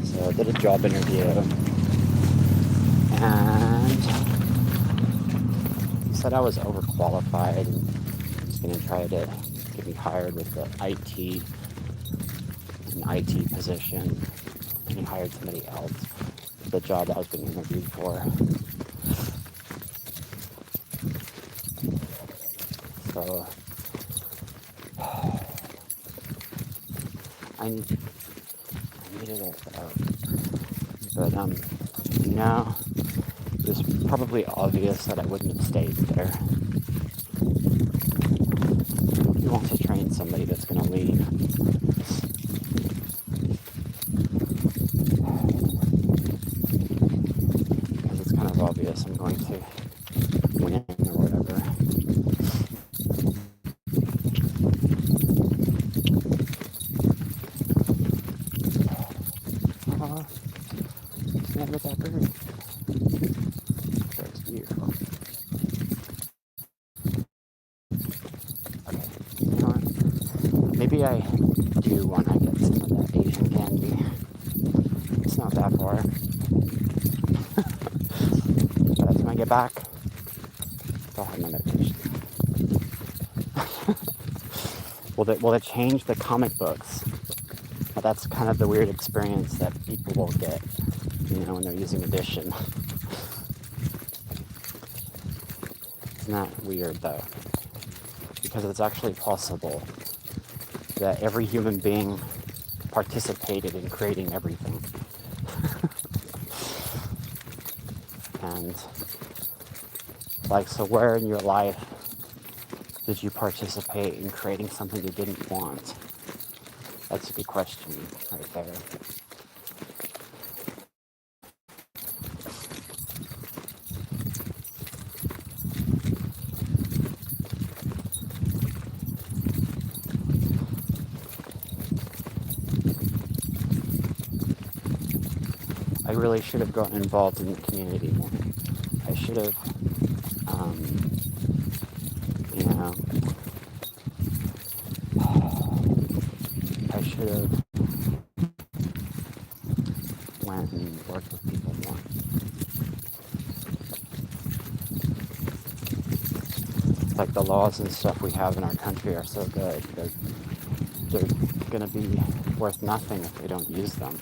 So I did a job interview, and he said I was overqualified and he was going to try to get me hired with an IT position, and he hired somebody else for the job I was being interviewed for. So I needed it out. But it was probably obvious that I wouldn't have stayed there. You want to train somebody that's going to leave. Because it's kind of obvious I'm going to win or whatever. Look at that bird. That's beautiful. Okay, you know what? Maybe I do want to get some of that Asian candy. It's not that far. By the time I get back, I'll have my medication. Will it change the comic books? Well, that's kind of the weird experience that people will get, when they're using addition. Isn't that weird, though? Because it's actually possible that every human being participated in creating everything. And, so where in your life did you participate in creating something you didn't want? That's a good question right there. I really should have gotten involved in the community more. I should have, I should have went and worked with people more. Like the laws and stuff we have in our country are so good. They're going to be worth nothing if we don't use them.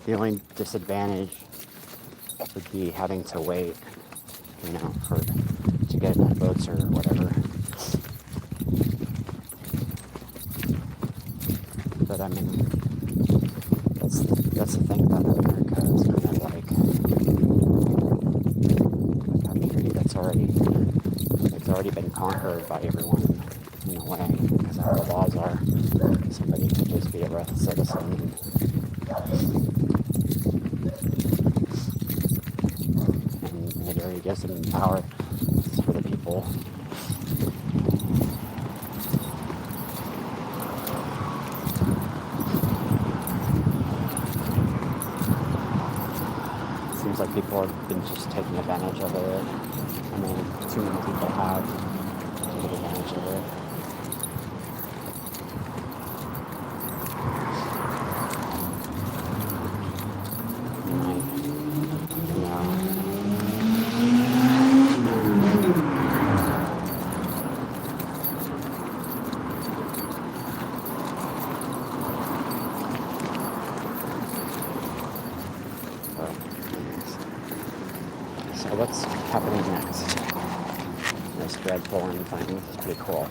The only disadvantage would be having to wait, to get enough votes or whatever. But I mean, that's the thing about America. It's kind of like a country that's already been conquered by everyone in a way, because how the laws are. Somebody could just be a citizen. And it already gives them power for the people. It seems like people have been just taking advantage of it. I mean, too many people have taken advantage of it. So what's happening next? This dread pulling thing is pretty cool.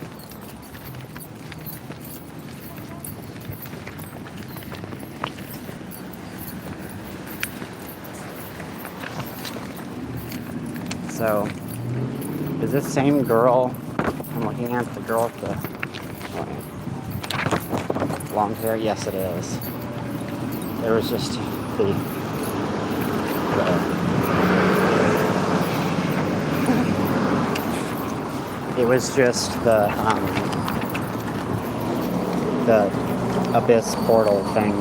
So, is this same girl? I'm looking at the girl with the long hair. Yes, it is. There was just the it was just the abyss portal thing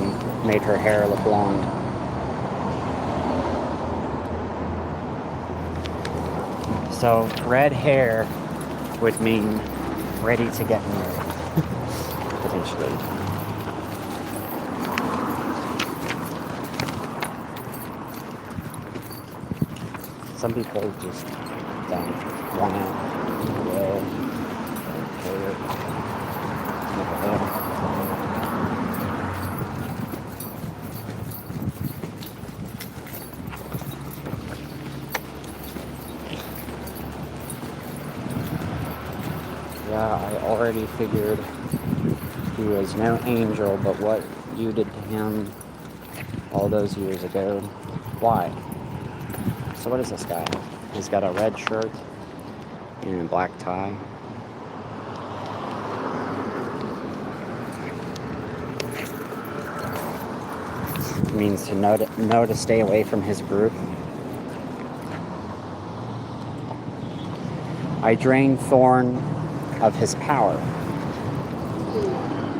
made her hair look long. So red hair would mean ready to get married, potentially. Some people just don't want to will care. Yeah, I already figured he was no angel, but what you did to him all those years ago, why? So what is this guy? He's got a red shirt and a black tie. It means to know to stay away from his group. I drained Thorn of his power,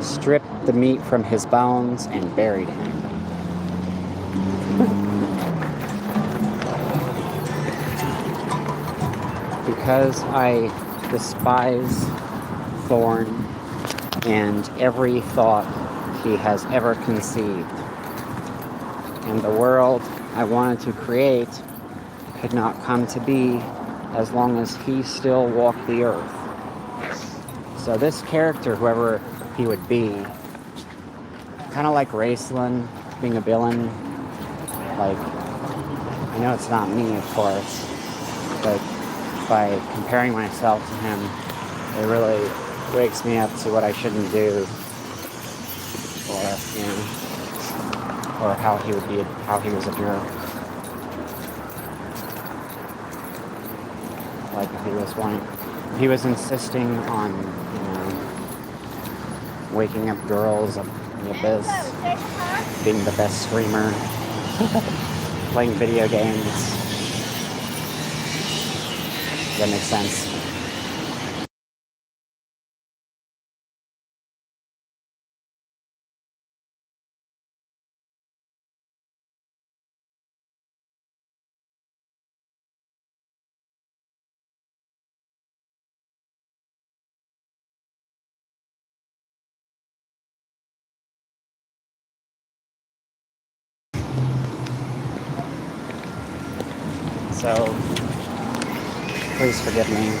stripped the meat from his bones, and buried him. Because I despise Thorn and every thought he has ever conceived, and the world I wanted to create could not come to be as long as he still walked the earth. So this character, whoever he would be, kind of like Raceland being a villain, like, I know it's not me, of course, but by comparing myself to him, it really wakes me up to what I shouldn't do, or, you know, or how he would be, how he was a jerk. Like if he was insisting on, you know, waking up girls up in the abyss, being the best streamer, playing video games. Does that make sense? So, please forgive me.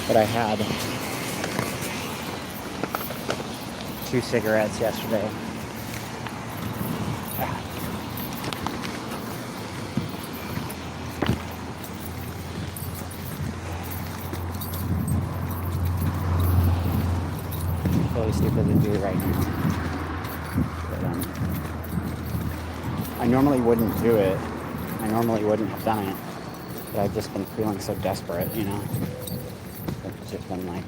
But I had 2 cigarettes yesterday. Really stupid to do right now. But, I normally wouldn't do it. I normally wouldn't have done it. But I've just been feeling so desperate, you know? It's just been like,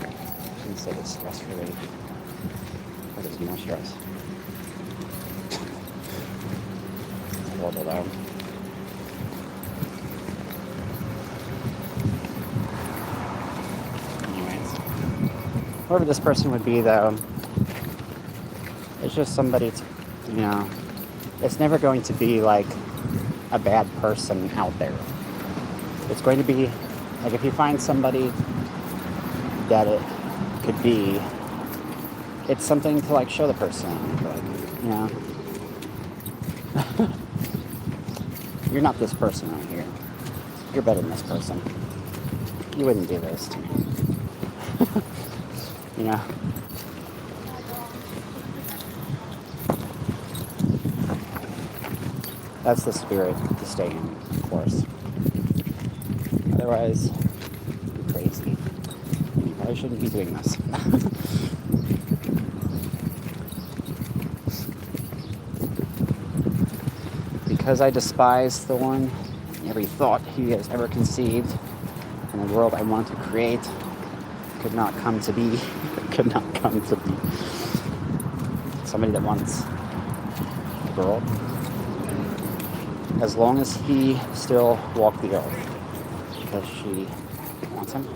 I shouldn't say it's stress relief. What is more stress? It's horrible though. Whoever this person would be, though, it's just somebody, you know, it's never going to be like a bad person out there. It's going to be, like, if you find somebody that it could be, it's something to, like, show the person, but, you know, you're not this person right here. You're better than this person. You wouldn't do this to me. You know? That's the spirit to stay in, of course. Otherwise, crazy. You probably shouldn't be doing this. Because I despise Thorn, every thought he has ever conceived, and the world I want to create could not come to be. Could not come to be. Somebody that wants a girl. As long as he still walked the earth. Because she wants him.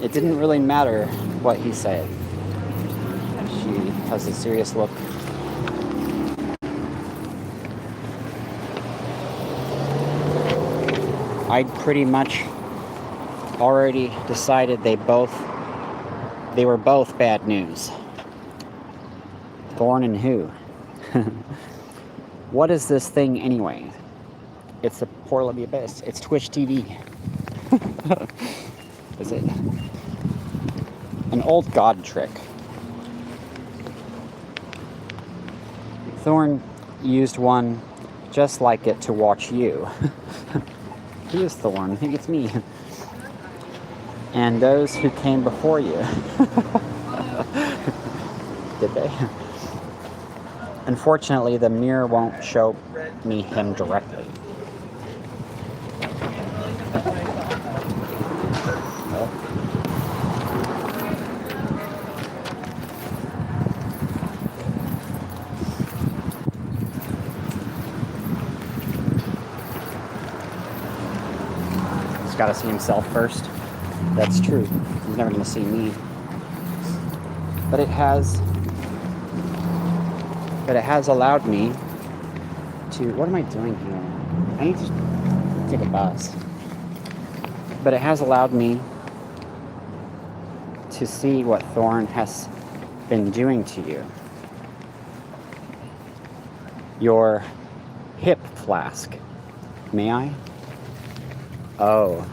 It didn't really matter what he said. She has a serious look. I'd pretty much already decided they were both bad news. Thorn and who? What is this thing anyway? It's a portal of the abyss. It's Twitch TV. Is it? An old god trick. Thorn used one just like it to watch you. Who is Thorn? Maybe it's me. And those who came before you. Did they? Unfortunately, the mirror won't show me him directly. He's got to see himself first. That's true. He's never going to see me. But it has allowed me to... What am I doing here? I need to take a bus. But it has allowed me to see what Thorn has been doing to you. Your hip flask. May I? Oh.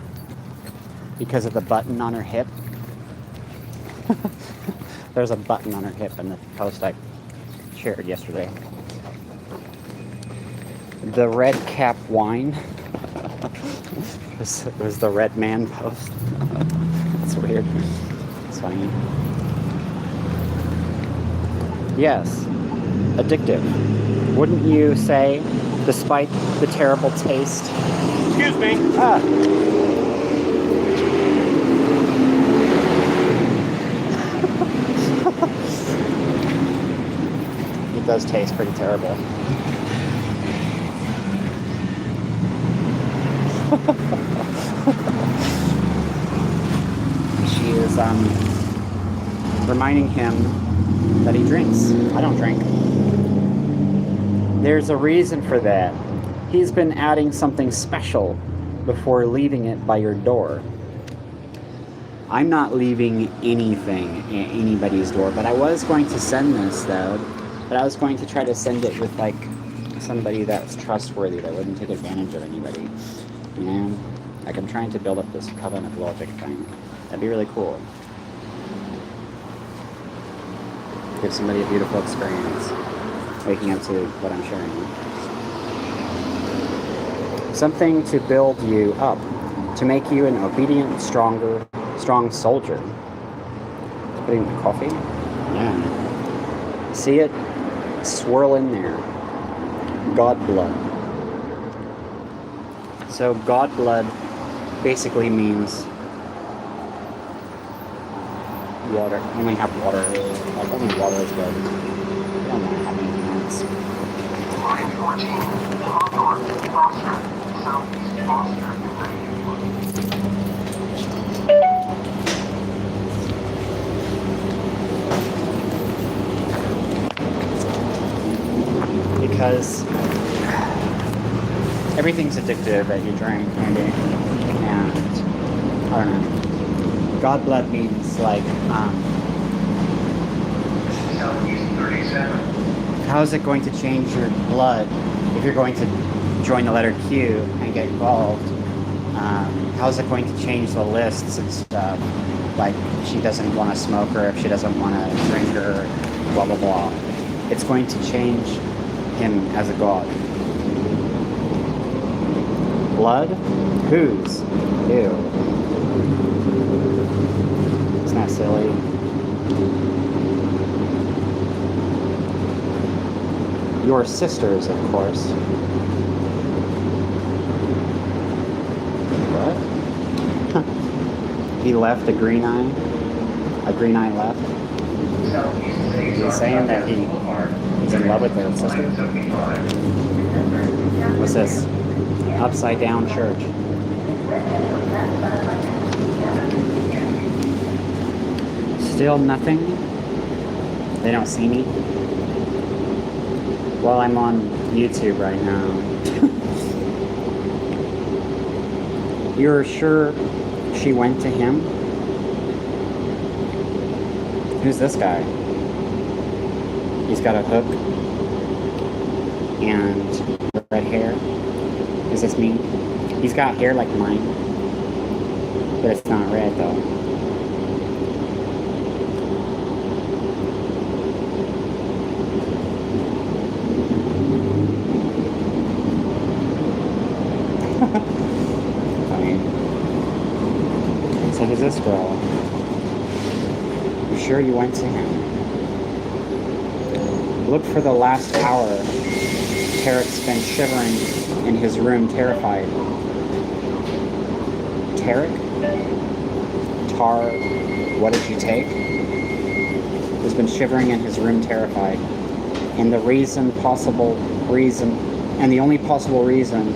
Because of the button on her hip? There's a button on her hip in the post I shared yesterday. The red cap wine was the red man post. It's weird. It's funny. Yes, addictive. Wouldn't you say, despite the terrible taste? Excuse me. It does taste pretty terrible. She is reminding him that he drinks. I don't drink. There's a reason for that. He's been adding something special before leaving it by your door. I'm not leaving anything at anybody's door, but I was going to send this though. But I was going to try to send it with like somebody that's trustworthy, that wouldn't take advantage of anybody. You know? Like I'm trying to build up this covenant of logic thing. That'd be really cool. Give somebody a beautiful experience. Waking up to what I'm sharing. Something to build you up. To make you an obedient, strong soldier. Putting the coffee? Yeah. See it? Swirl in there. God blood. So God blood basically means water. Only have water. Like only water is good. I don't want to have anything else. Line 14, Hawthorne, Foster, Southeast Foster. Because everything's addictive that you drink, and I don't know. God blood means like Southeast 37. how is it going to change your blood if you're going to join the letter Q and get involved? How is it going to change the lists and stuff? Like she doesn't want to smoke, or if she doesn't want to drink, or blah blah blah. It's going to change him as a god. Blood? Whose? Ew. silly. Your sisters, of course. What? He left a green eye? A green eye left? He's saying that he's in love with his sister? What's this? Upside down church. Still nothing? They don't see me? Well, I'm on YouTube right now. You're sure she went to him? Who's this guy? He's got a hook and red hair. Is this me? He's got hair like mine, but it's not red though. Funny. So who's this girl? You sure you went to him? Look for the last hour. Tarek's been shivering in his room, terrified. Tarek? Tar, what did you take? Has been shivering in his room, terrified. And the only possible reason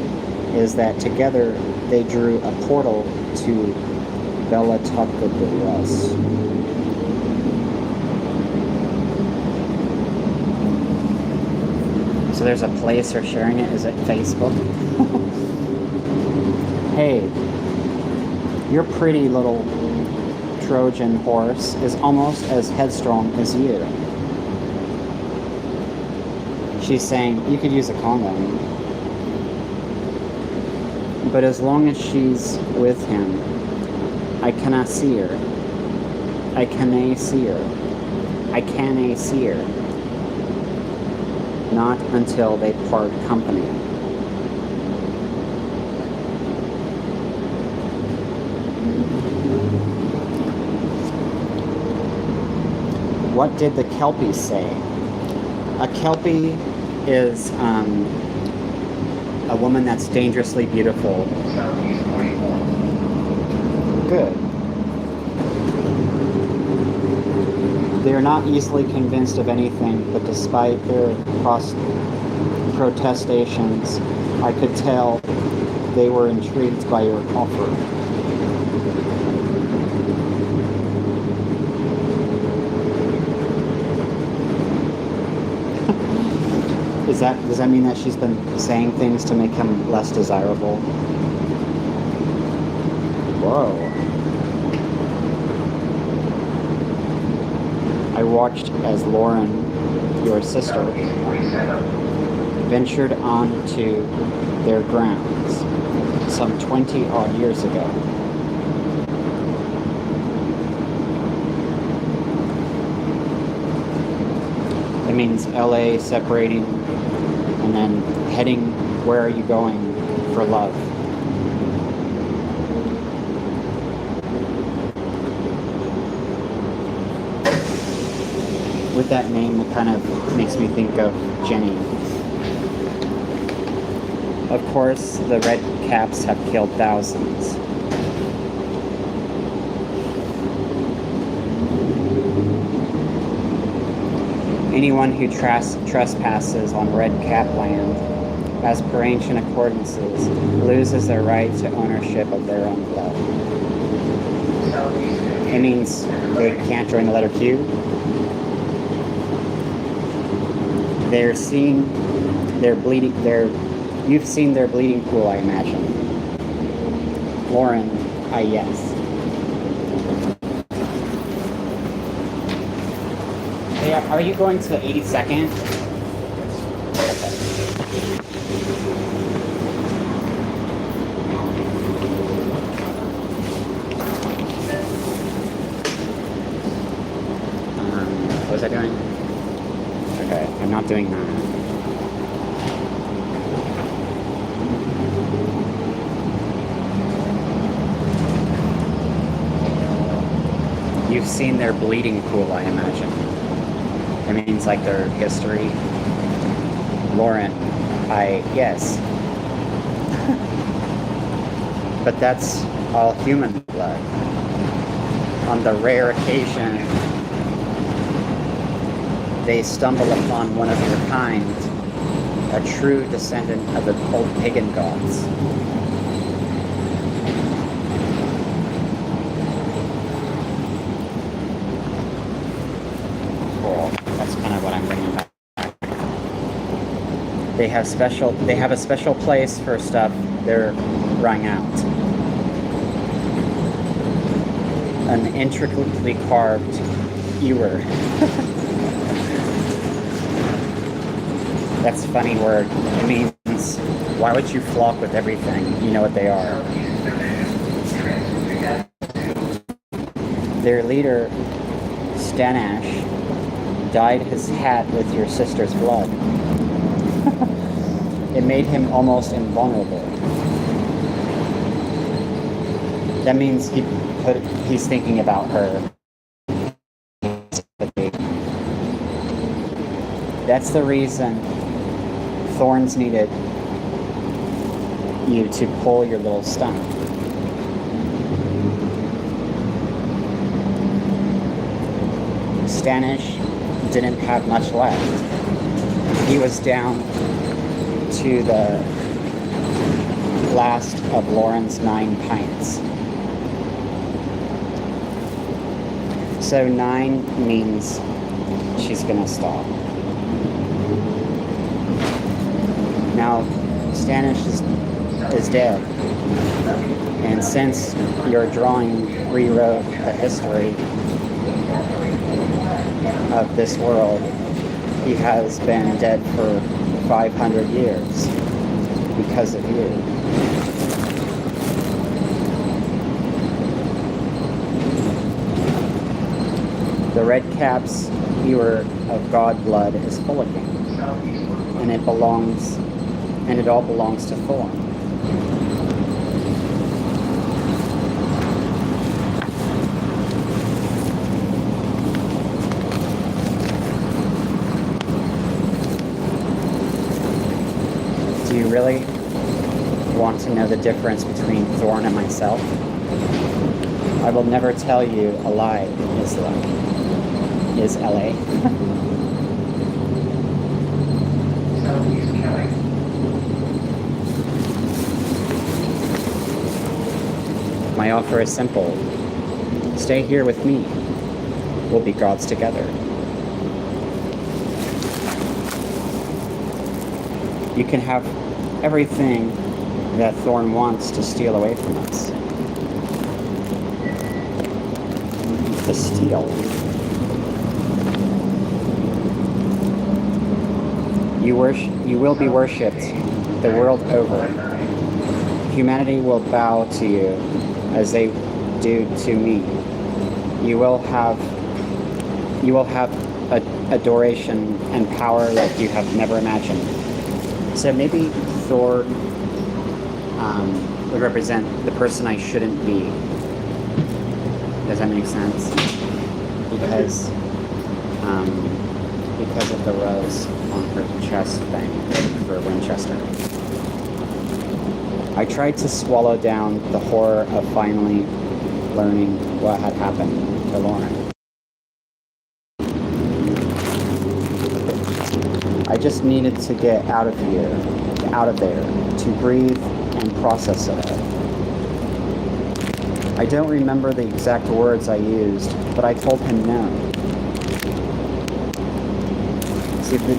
is that together they drew a portal to Bella Tuckadoras. So there's a place they're sharing it. Is it Facebook? Hey, your pretty little Trojan horse is almost as headstrong as you. She's saying you could use a condom. But as long as she's with him, I cannot see her. I canna see her. I canna see her. Not until they part company. What did the Kelpie say? A Kelpie is a woman that's dangerously beautiful. Good. They are not easily convinced of anything, but despite their protestations, I could tell they were intrigued by your offer. Does that mean that she's been saying things to make him less desirable? Whoa. I watched as Lauren, your sister, ventured onto their grounds some 20 odd years ago. It means LA separating and then heading, where are you going for love? With that name, it kind of makes me think of Jenny. Of course, the red caps have killed thousands. Anyone who trespasses on red cap land, as per ancient accordances, loses their right to ownership of their own blood. It means they can't join the letter Q. They're seeing their bleeding. You've seen their bleeding pool, I imagine. Lauren, yes. Hey, are you going to the 82nd? What was I doing? Okay, I'm not doing that. You've seen their bleeding pool, I imagine. It means like their history. Lauren, yes. But that's all human blood. On the rare occasion they stumble upon one of your kind, a true descendant of the old pagan gods. Cool. That's kind of what I'm bringing back. They have a special place for stuff they're wrung out. An intricately carved ewer. That's a funny word. It means, why would you flock with everything? You know what they are. Their leader, Stanash, dyed his hat with your sister's blood. It made him almost invulnerable. That means he's thinking about her. That's the reason Thorns needed you to pull your little stunt. Stanish didn't have much left. He was down to the last of Lauren's 9 pints. So 9 means she's gonna stop. Now, Stanish is dead. And since your drawing rewrote the history of this world, he has been dead for 500 years because of you. The Red Cap's ewer of god blood is full again, and it all belongs to Thorn. Do you really want to know the difference between Thorn and myself? I will never tell you a lie, is LA. My offer is simple. Stay here with me. We'll be gods together. You can have everything that Thorn wants to steal away from us. To steal. You will be worshipped the world over. Humanity will bow to you as they do to me. You will have adoration and power like you have never imagined. So maybe Thor would represent the person I shouldn't be. Does that make sense? Because of the rose on her chest thing for Winchester. I tried to swallow down the horror of finally learning what had happened to Lauren. I just needed to get out of there, to breathe and process it out. I don't remember the exact words I used, but I told him no.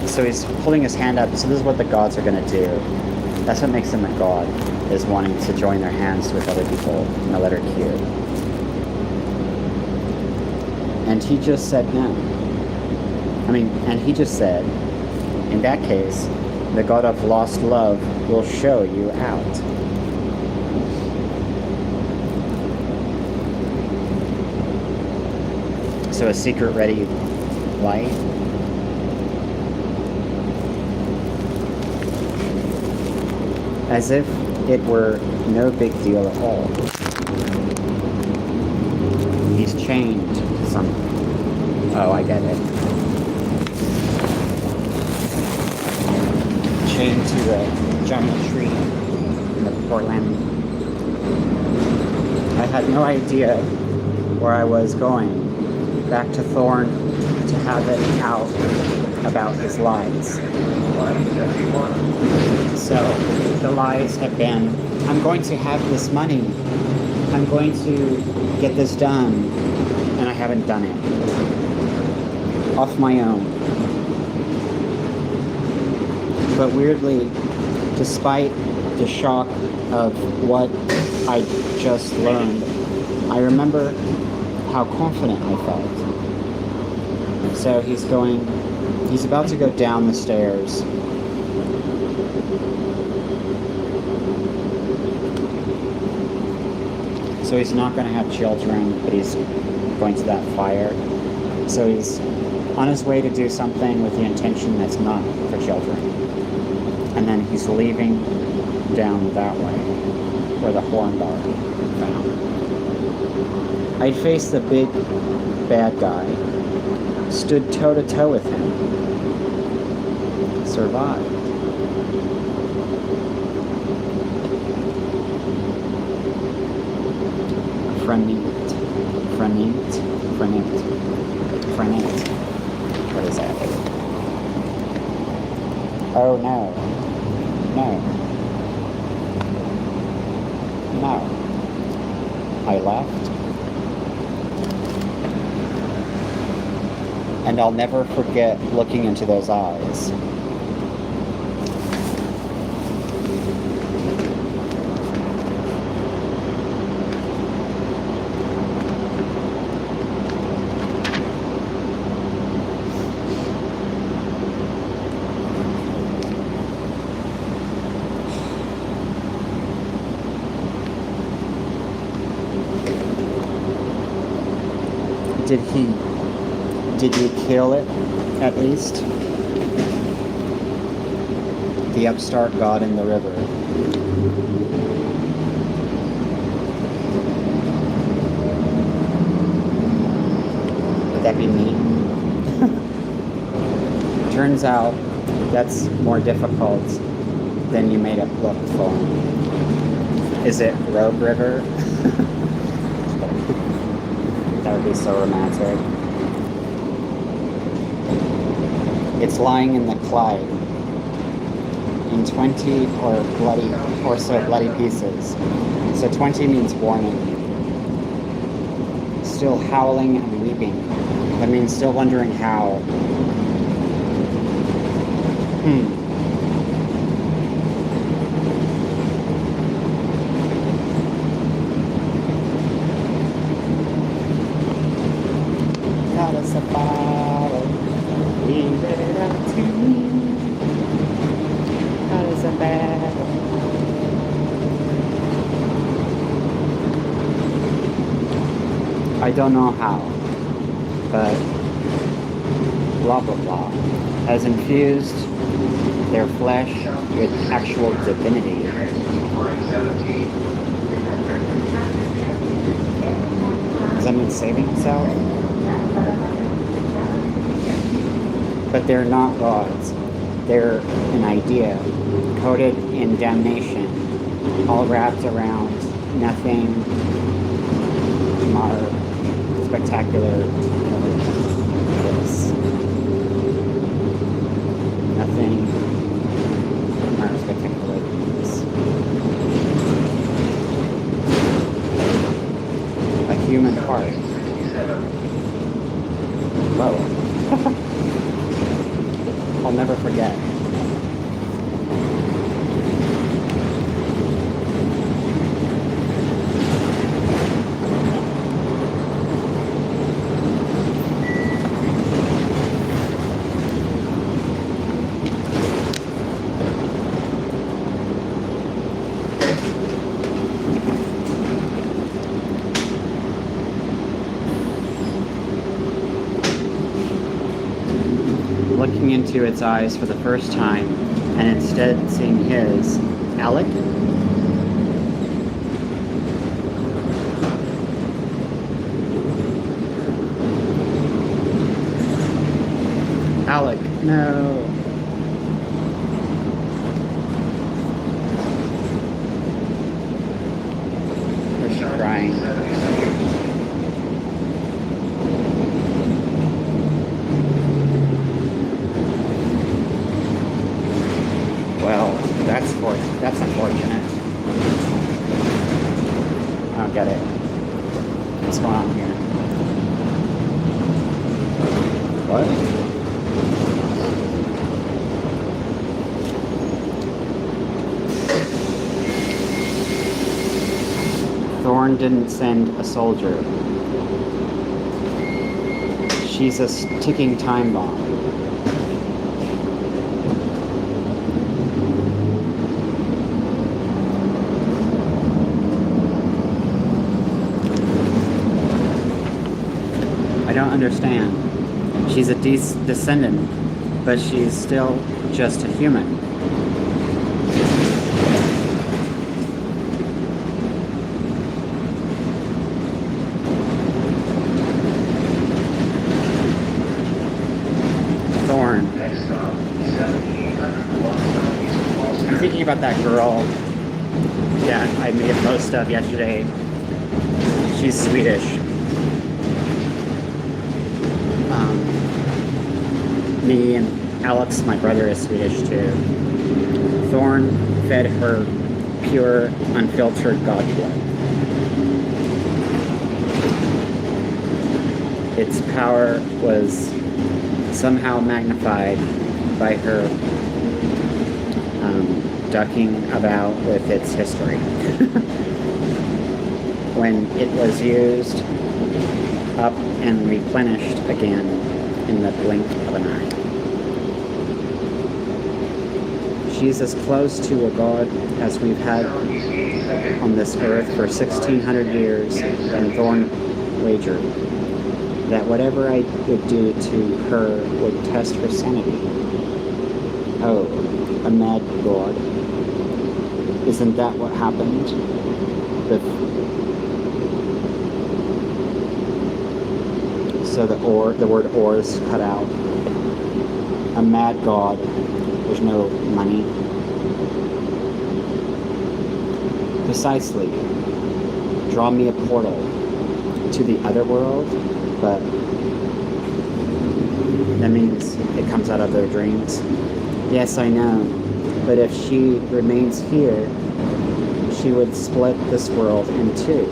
So he's holding his hand up. So this is what the gods are going to do. That's what makes him a god, is wanting to join their hands with other people in the letter Q. And he just said no. And he just said, in that case, the god of lost love will show you out. So a secret ready light. As if it were no big deal at all. He's chained some... Oh, I get it. Chained to a giant tree in the Portland. I had no idea where I was going. Back to Thorn to have it out about his lies. So the lies have been, I'm going to have this money. I'm going to get this done. And I haven't done it. Off my own. But weirdly, despite the shock of what I just learned, I remember how confident I felt. So he's about to go down the stairs. So he's not going to have children, but he's going to that fire. So he's on his way to do something with the intention that's not for children. And then he's leaving down that way, where the horn bar found. I'd faced the big bad guy, stood toe-to-toe with him, survived. Frenate. What is that? Oh no. I left. And I'll never forget looking into those eyes. Did you kill it, at least? The upstart god in the river. Would that be me? Turns out that's more difficult than you made it look for. Is it Rogue River? That would be so romantic. It's lying in the Clyde in 20 or so bloody pieces. So 20 means warning. Still howling and weeping. That means still wondering how. Got us a bottle. We read it out to me. Got us a battle. I don't know how, but blah blah blah has infused their flesh with actual divinity. Does that mean saving itself? But they're not gods. They're an idea, coded in damnation, all wrapped around nothing more spectacular than this. Nothing more spectacular than this. A human heart. Whoa. I'll never forget. Looking into its eyes for the first time, and instead seeing his. Alec? No. She's crying. Well, that's unfortunate. I don't get it. What's going on here? What? Thorn didn't send a soldier. She's a ticking time bomb. I don't understand. She's a descendant, but she's still just a human. Thorn. I'm thinking about that girl that I made a post of yesterday. She's Swedish. Me and Alex, my brother, is Swedish too. Thorn fed her pure, unfiltered God blood. Its power was somehow magnified by her ducking about with its history. When it was used up and replenished again in the blink of an eye. She's as close to a god as we've had on this earth for 1,600 years, and Thorn wagered that whatever I would do to her would test her sanity. Oh, a mad god. Isn't that what happened? So the word or is cut out. A mad god. There's no money. Precisely. Draw me a portal to the other world, but that means it comes out of their dreams. Yes, I know. But if she remains here, she would split this world in two.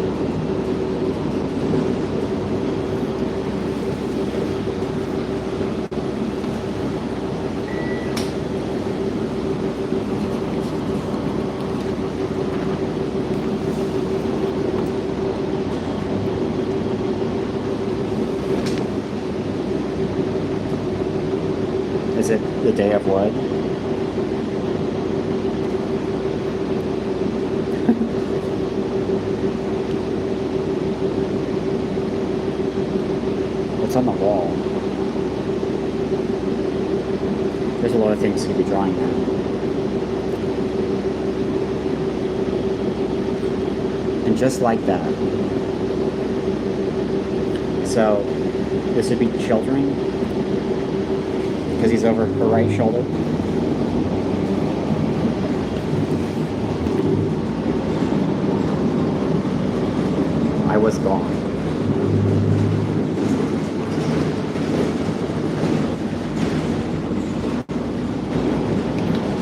Is it the day of what? What's on the wall? There's a lot of things to be drawing now. And just like that. So, this would be children? Because he's over her right shoulder. I was gone.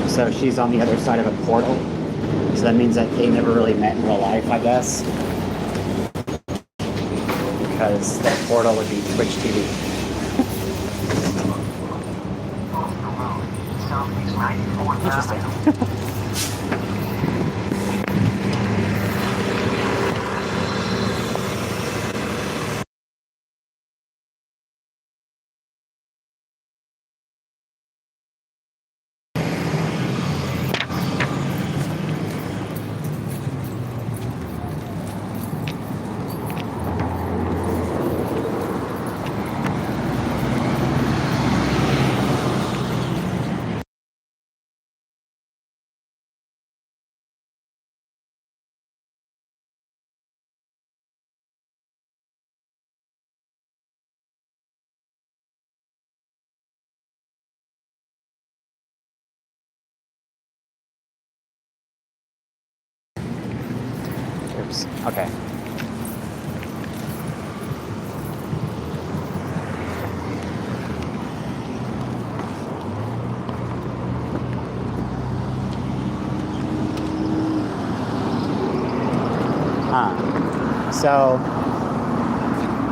So she's on the other side of a portal. So that means that they never really met in real life, I guess. Because that portal would be Twitch TV. Interesting. Oops. Okay. So,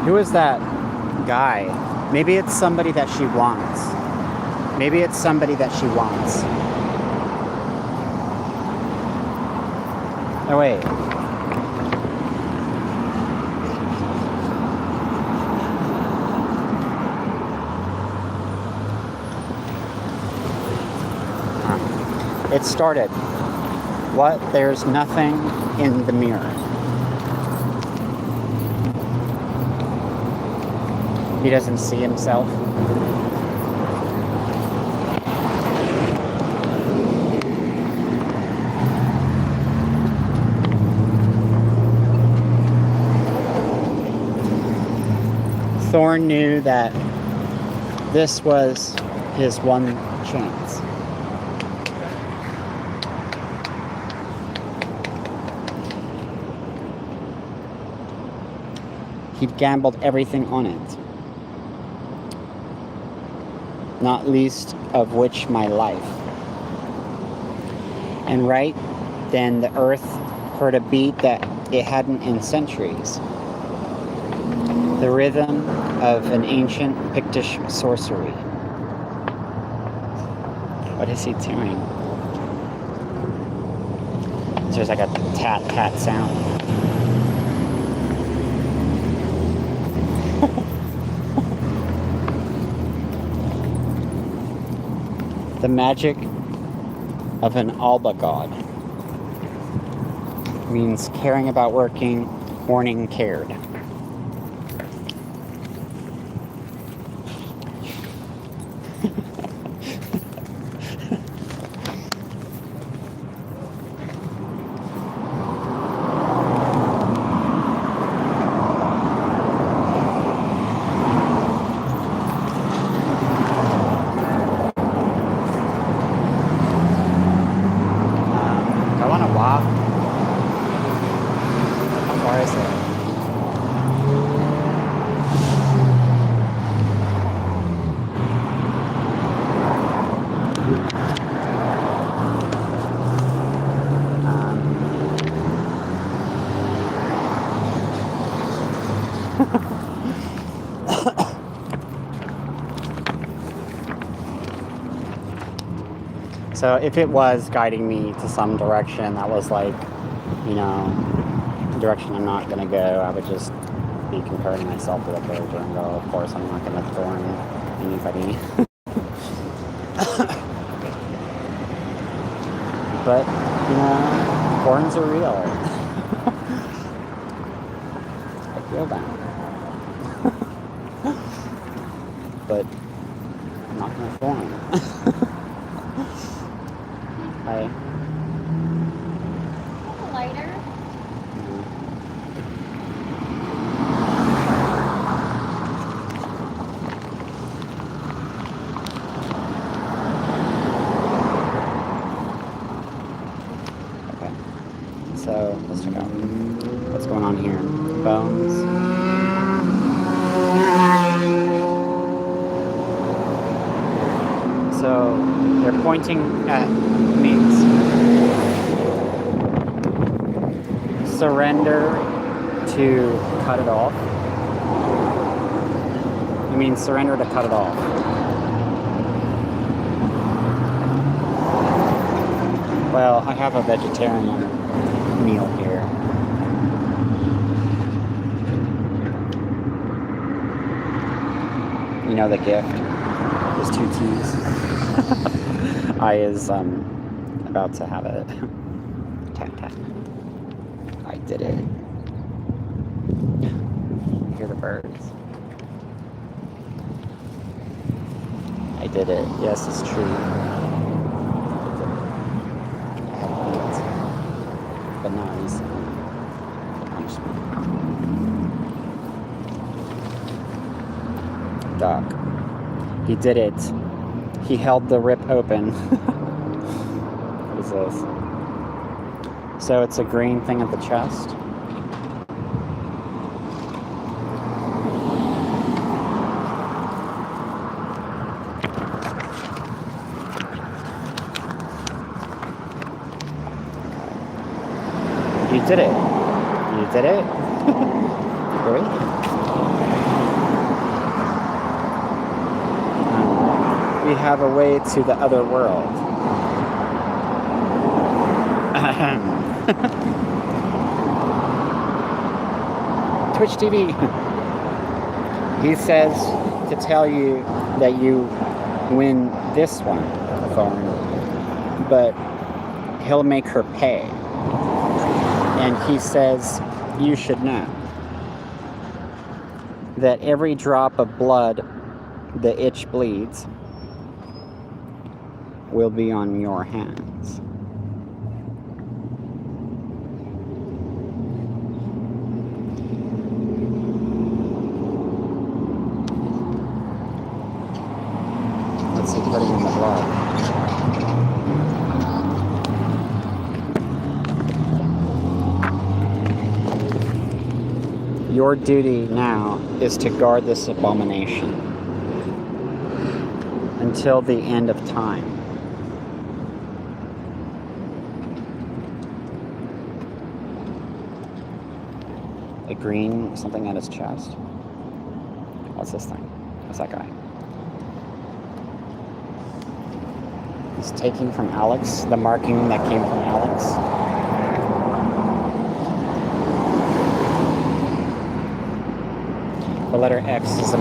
who is that guy? Maybe it's somebody that she wants. Maybe it's somebody that she wants. Oh, wait. It started. What? There's nothing in the mirror. He doesn't see himself. Thorn knew that this was his one chance. He'd gambled everything on it. Not least of which my life. And right then the earth heard a beat that it hadn't in centuries. The rhythm of an ancient Pictish sorcery. What is he doing? There's like a tat sound. The magic of an Alba god means caring about working, morning cared. So if it was guiding me to some direction that was like, you know, the direction I'm not going to go, I would just be comparing myself to the character and go, of course I'm not going to thorn anybody. But, you know, thorns are real. I feel that. But I'm not going to thorn. Lighter. Okay, so let's check out what's going on here. Bones. So they're pointing at means surrender to cut it off. It means surrender to cut it off. Well, I have a vegetarian meal here. You know the gift? There's 2 T's. I is about to have it. Tap tap. I did it. Hear the birds. I did it. Yes, it's true. But now he's punished me. Doc. He did it. He held the rip open. What is this? So it's a green thing at the chest. You did it. You did it. Really? We have a way to the other world. Twitch TV. He says to tell you that you win this one, Thorn, but he'll make her pay. And he says you should know that every drop of blood the itch bleeds will be on your hands. What's he putting in the blood? Your duty now is to guard this abomination until the end of time. A green something at his chest. What's this thing? What's that guy? He's taking from Alex, the marking that came from Alex. The letter X is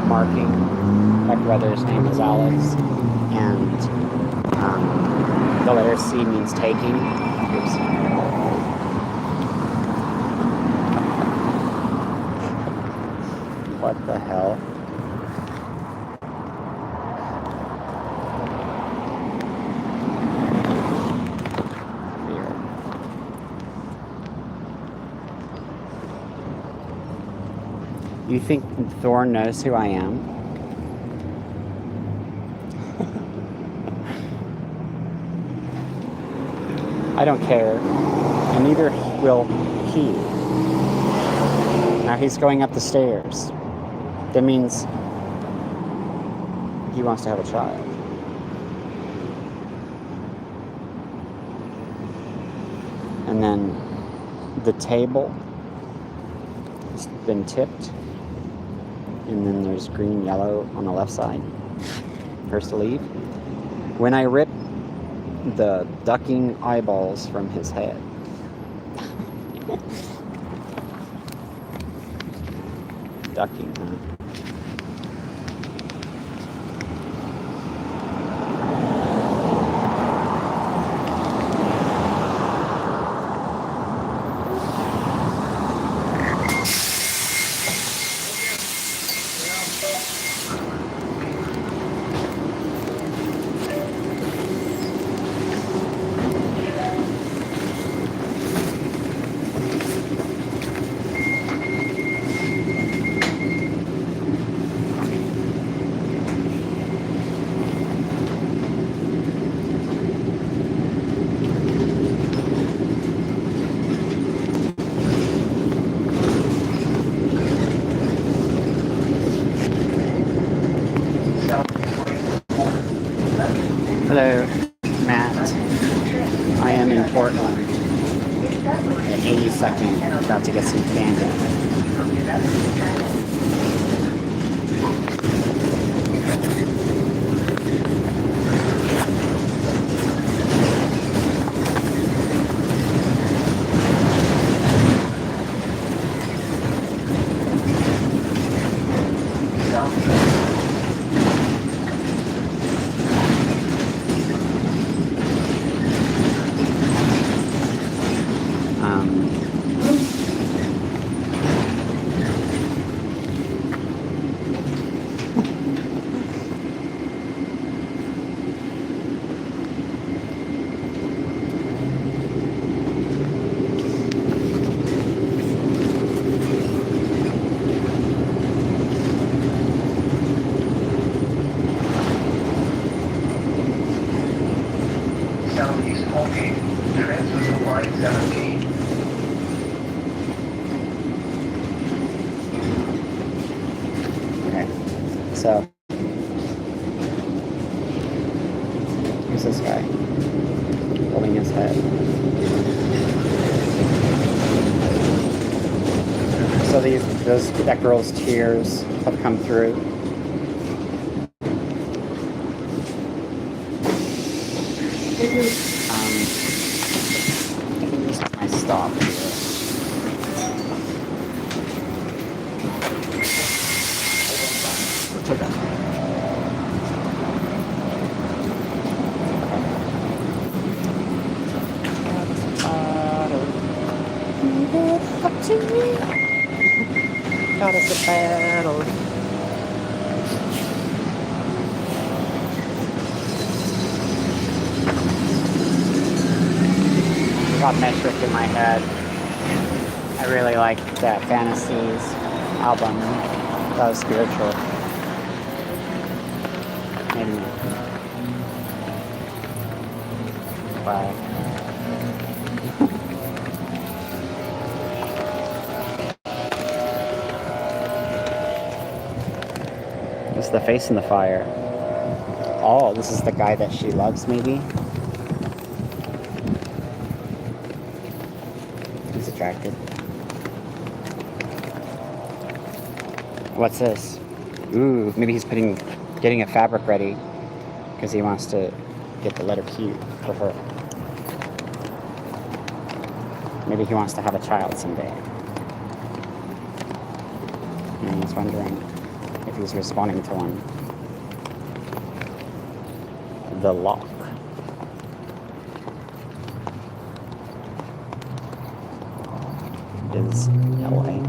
marking. My brother's name is Alex, and the letter C means taking. Oops. What the hell? Weird. You think Thorn knows who I am? I don't care, and neither will he. Now he's going up the stairs. That means he wants to have a child. And then the table has been tipped. And then there's green, yellow on the left side. First to leave. When I rip the ducking eyeballs from his head. Ducking, huh? Hello, Matt. I am in Portland at 82nd, about to get some candy. Southeast Holgate, Transmission Line 17. Okay, so who's this guy holding his head? So that girl's tears have come through. This is my stop here. Got us a battle. Got Metric in my head. I really liked that Fantasies album. That was spiritual. Maybe. But this is the face in the fire. Oh, this is the guy that she loves, maybe? He's attracted. What's this? Ooh, maybe he's getting a fabric ready because he wants to get the letter Q for her. Maybe he wants to have a child someday. And he's wondering if he's responding to one. The lock. Is LA.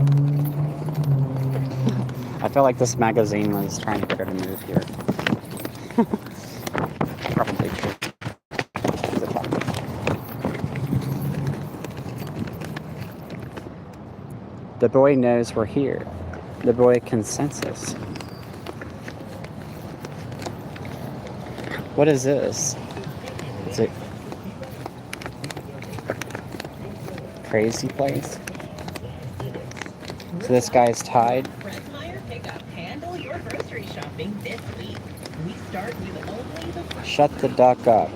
I feel like this magazine was trying to get her to move here. Probably true. She's attractive. The boy knows we're here. The boy can sense us. What is this? Is it crazy place? So this guy's tied. Handle your grocery shopping this week. We start with only the Shut the duck up,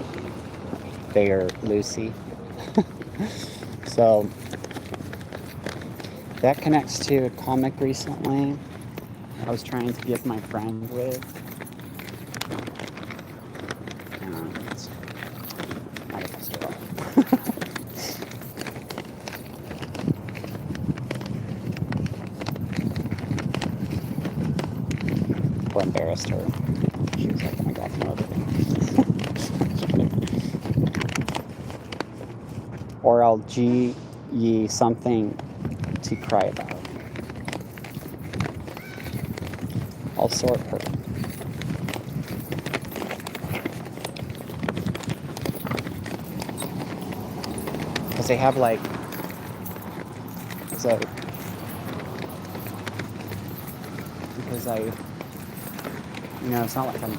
there, Lucy. So that connects to a comic recently I was trying to give my friend with. I messed it up. Or embarrassed her. She was like, oh my god, no. Or I'll G ye something to cry about. I'll sort her. Because they have like, so, because it's not like I'm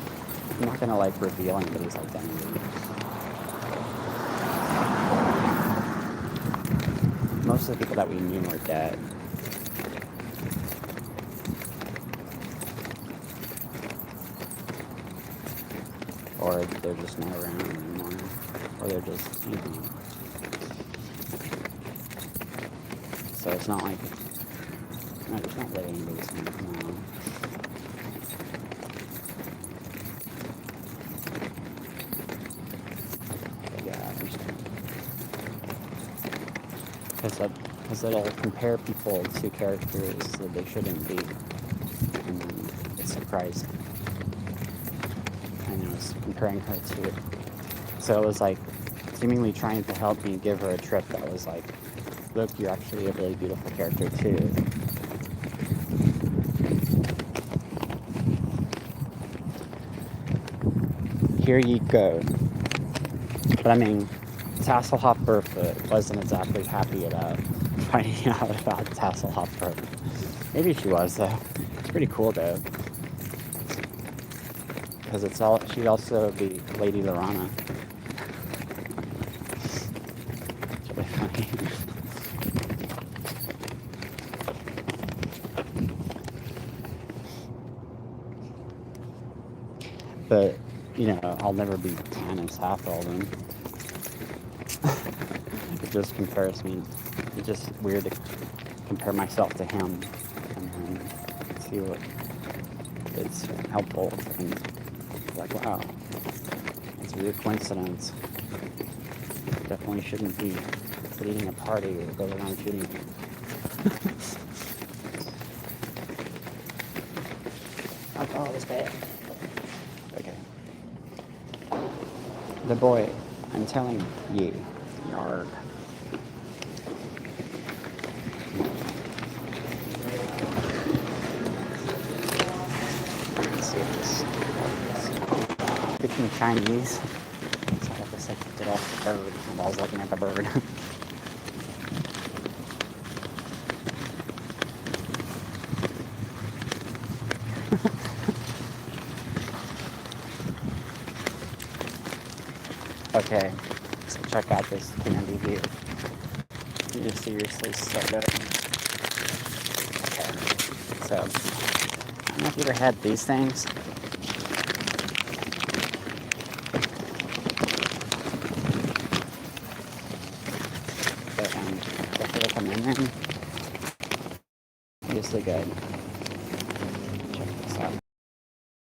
not gonna like reveal anybody's identity. Most of the people that we knew were dead. Or they're just not around anymore. Or they're just, So it's not like, there's not really anybody's name now. But yeah, because it'll compare people to characters that they shouldn't be. And then it's surprising. And I was comparing her to it. So it was like seemingly trying to help me give her a trip that was like, look, you're actually a really beautiful character too. Here you go. But I mean, Tasselhoff Burfoot wasn't exactly happy about finding out about Tasselhoff Burfoot. Maybe she was though. It's pretty cool though. Because she'd also be Lady Lorana. It's really funny. But, I'll never be Tannis Halfholden. It just compares me. It's just weird to compare myself to him and then see what is helpful and like, wow, it's a weird coincidence. Definitely shouldn't be leading a party or go around shooting people. Alcohol is bad. Okay. The boy, I'm telling you, yard. Let's see if this works. Speaking Chinese, so I guess I picked it off the bird. I was looking at the bird. Okay, so check out this candy here. It is seriously so good. Okay, so I don't know if you ever had these things. But definitely recommend them. Seriously good.